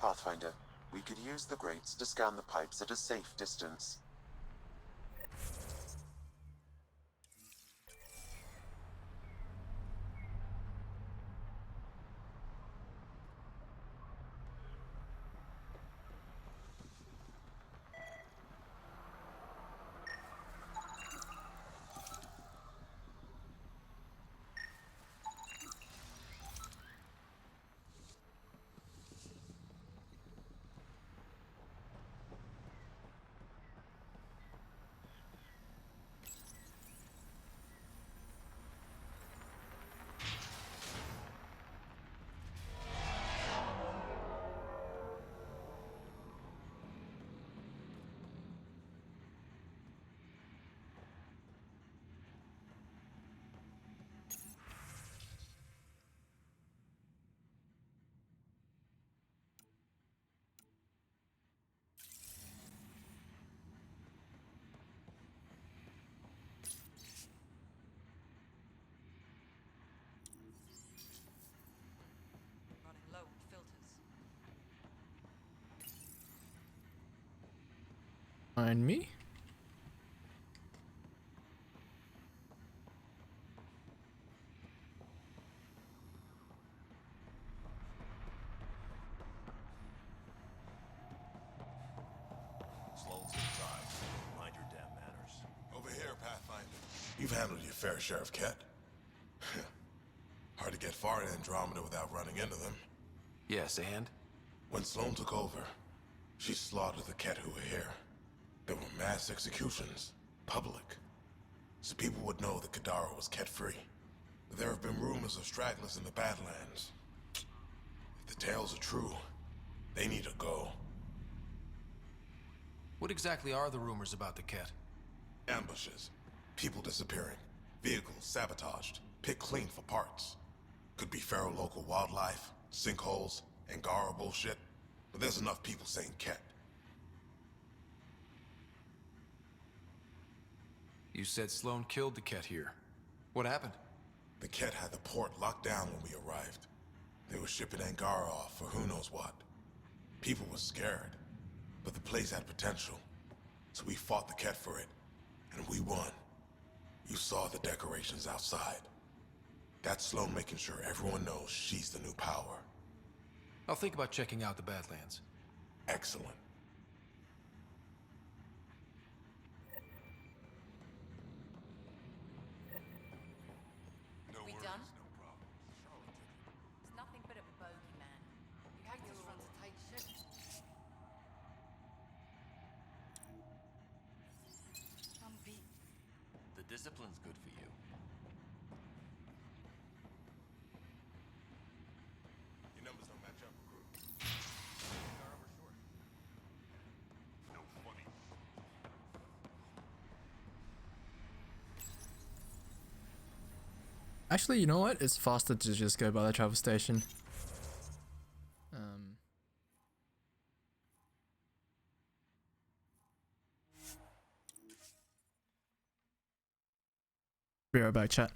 Pathfinder, we could use the grates to scan the pipes at a safe distance. Find me? Sloan's inside. Mind your damn manners. Over here, Pathfinder. You've handled your fair share of Ket. Hard to get far in Andromeda without running into them. Yes, and? When Sloan took over, she slaughtered the Ket who were here. There were mass executions, public, so people would know that Kadara was Ket-free. There have been rumors of stragglers in the Badlands. If the tales are true, they need to go. What exactly are the rumors about the Ket? Ambushes, people disappearing, vehicles sabotaged, picked clean for parts. Could be feral local wildlife, sinkholes, Angara bullshit, but there's enough people saying Ket. You said Sloan killed the Ket here. What happened? The Ket had the port locked down when we arrived. They were shipping Angara off for who knows what. People were scared, but the place had potential. So we fought the Ket for it, and we won. You saw the decorations outside. That's Sloan making sure everyone knows she's the new power. I'll think about checking out the Badlands. Excellent. We done? It's nothing but a bogeyman. You had to run to take shit. I'm beat. The discipline's good for you. Your numbers don't match up, recruit. No funny. Actually, you know what? It's faster to just go by the travel station. Be right back, chat.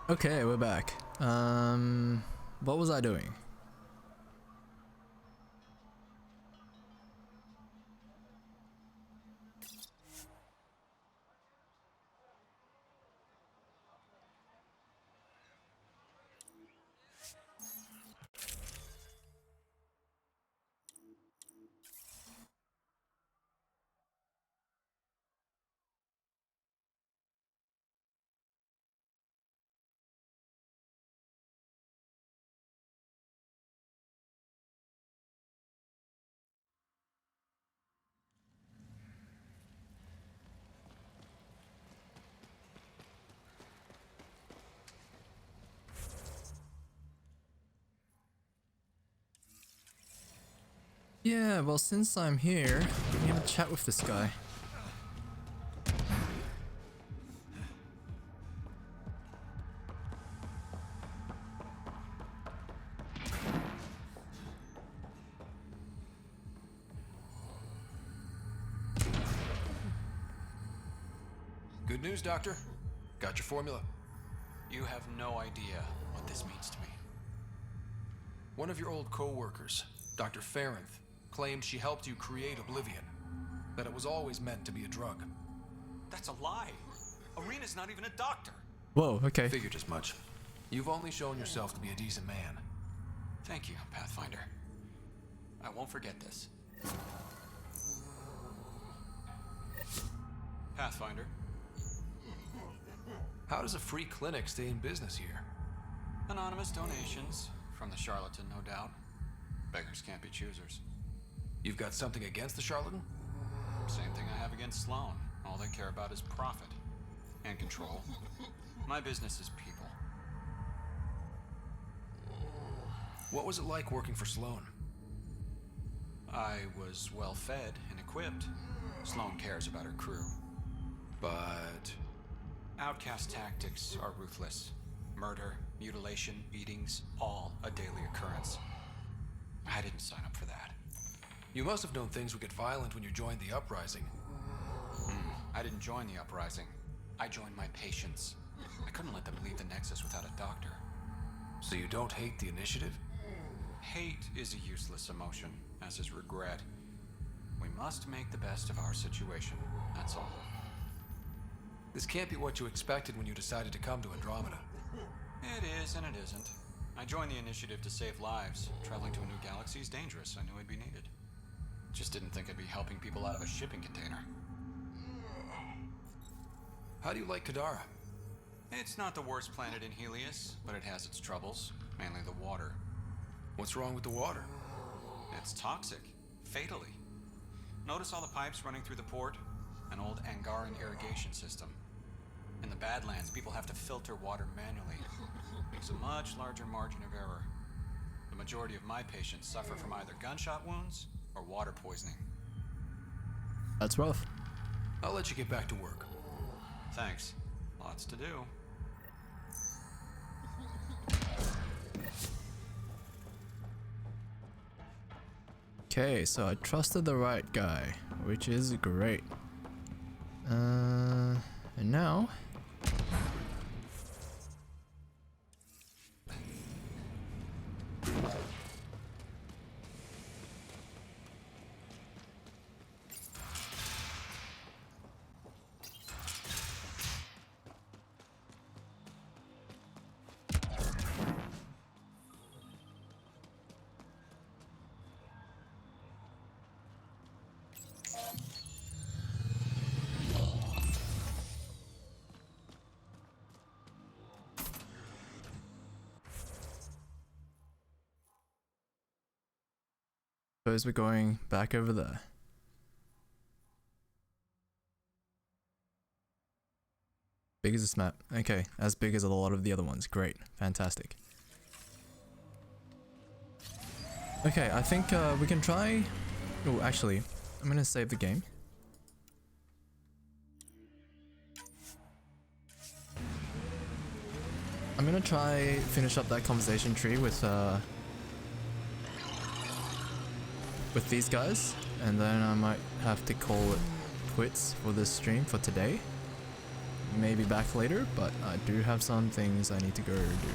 Okay, we're back. What was I doing? Yeah, well, since I'm here, let me have a chat with this guy. Good news, Doctor. Got your formula. You have no idea what this means to me. One of your old co-workers, Dr. Ferenth, claimed she helped you create Oblivion. That it was always meant to be a drug. That's a lie. Arena's not even a doctor. Whoa, okay. Figured as much. You've only shown yourself to be a decent man. Thank you, Pathfinder. I won't forget this. Pathfinder. How does a free clinic stay in business here? Anonymous donations from the charlatan, no doubt. Beggars can't be choosers. You've got something against the charlatan? Same thing I have against Sloan. All they care about is profit. And control. My business is people. What was it like working for Sloan? I was well fed and equipped. Sloan cares about her crew. But... Outcast tactics are ruthless. Murder, mutilation, beatings, all a daily occurrence. I didn't sign up for that. You must have known things would get violent when you joined the Uprising. I didn't join the Uprising. I joined my patients. I couldn't let them leave the Nexus without a doctor. So you don't hate the Initiative? Hate is a useless emotion, as is regret. We must make the best of our situation, that's all. This can't be what you expected when you decided to come to Andromeda. It is and it isn't. I joined the Initiative to save lives. Traveling to a new galaxy is dangerous. I knew I'd be needed. Just didn't think I'd be helping people out of a shipping container. How do you like Kadara? It's not the worst planet in Helios, but it has its troubles. Mainly the water. What's wrong with the water? It's toxic. Fatally. Notice all the pipes running through the port? An old Angaran irrigation system. In the Badlands, people have to filter water manually. There's a much larger margin of error. The majority of my patients suffer from either gunshot wounds or water poisoning. That's rough. I'll let you get back to work. Thanks. Lots to do. Okay, so I trusted the right guy, which is great. And now... Suppose we're going back over there. Big as this map. Okay, as big as a lot of the other ones. Great. Fantastic. Okay, I think we can try... Oh, actually, I'm gonna save the game. I'm gonna try finish up that conversation tree with these guys, and then I might have to call it quits for this stream for today. may be back later, but I do have some things I need to go do.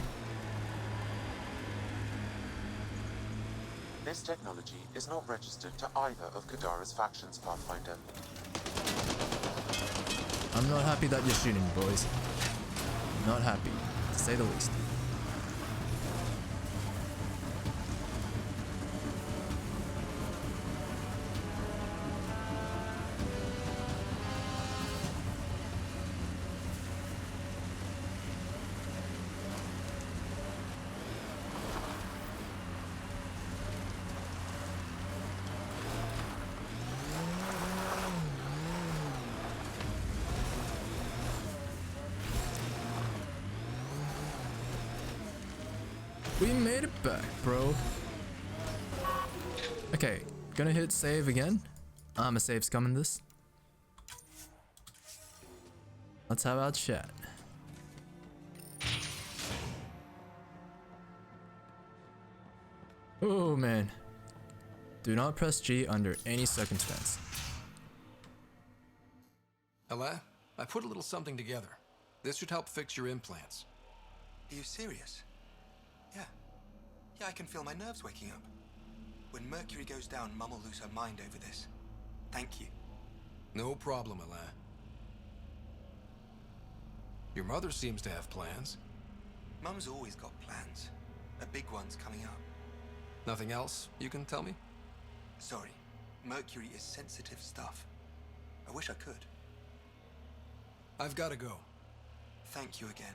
This technology is not registered to either of Kadara's factions, Pathfinder. I'm not happy that you're shooting, boys. Not happy, to say the least. We made it back, bro. Okay, gonna hit save again. A save's coming this. Let's have our chat. Oh man. Do not press G under any circumstance. Ella, I put a little something together. This should help fix your implants. Are you serious? Yeah, I can feel my nerves waking up. When Mercury goes down, Mum will lose her mind over this. Thank you. No problem, Ella. Your mother seems to have plans. Mum's always got plans. A big one's coming up. Nothing else you can tell me? Sorry, Mercury is sensitive stuff. I wish I could. I've got to go. Thank you again.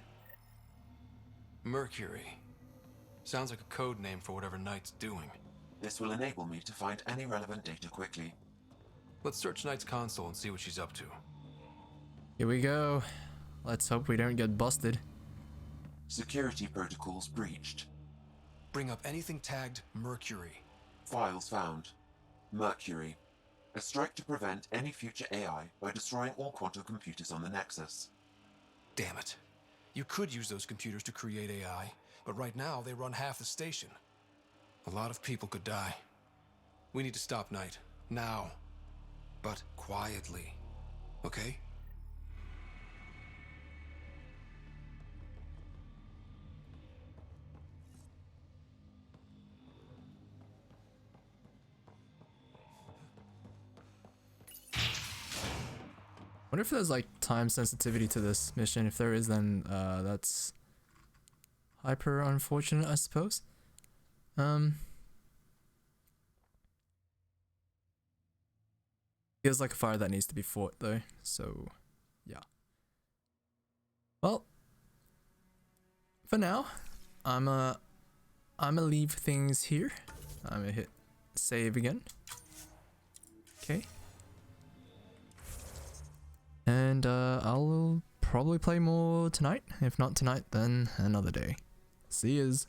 Mercury. Sounds like a code name for whatever Knight's doing. This will enable me to find any relevant data quickly. Let's search Knight's console and see what she's up to. Here we go. Let's hope we don't get busted. Security protocols breached. Bring up anything tagged Mercury. Files found. Mercury. A strike to prevent any future AI by destroying all quantum computers on the Nexus. Damn it. You could use those computers to create AI, but right now they run half the station. A lot of people could die. We need to stop Knight. Now. But quietly. Okay? Wonder if there's like time sensitivity to this mission. If there is, then that's hyper unfortunate, I suppose. Feels like a fire that needs to be fought though, so yeah. Well, for now, I'ma leave things here. I'm gonna hit save again. Okay. And I'll probably play more tonight. If not tonight, then another day. See yous.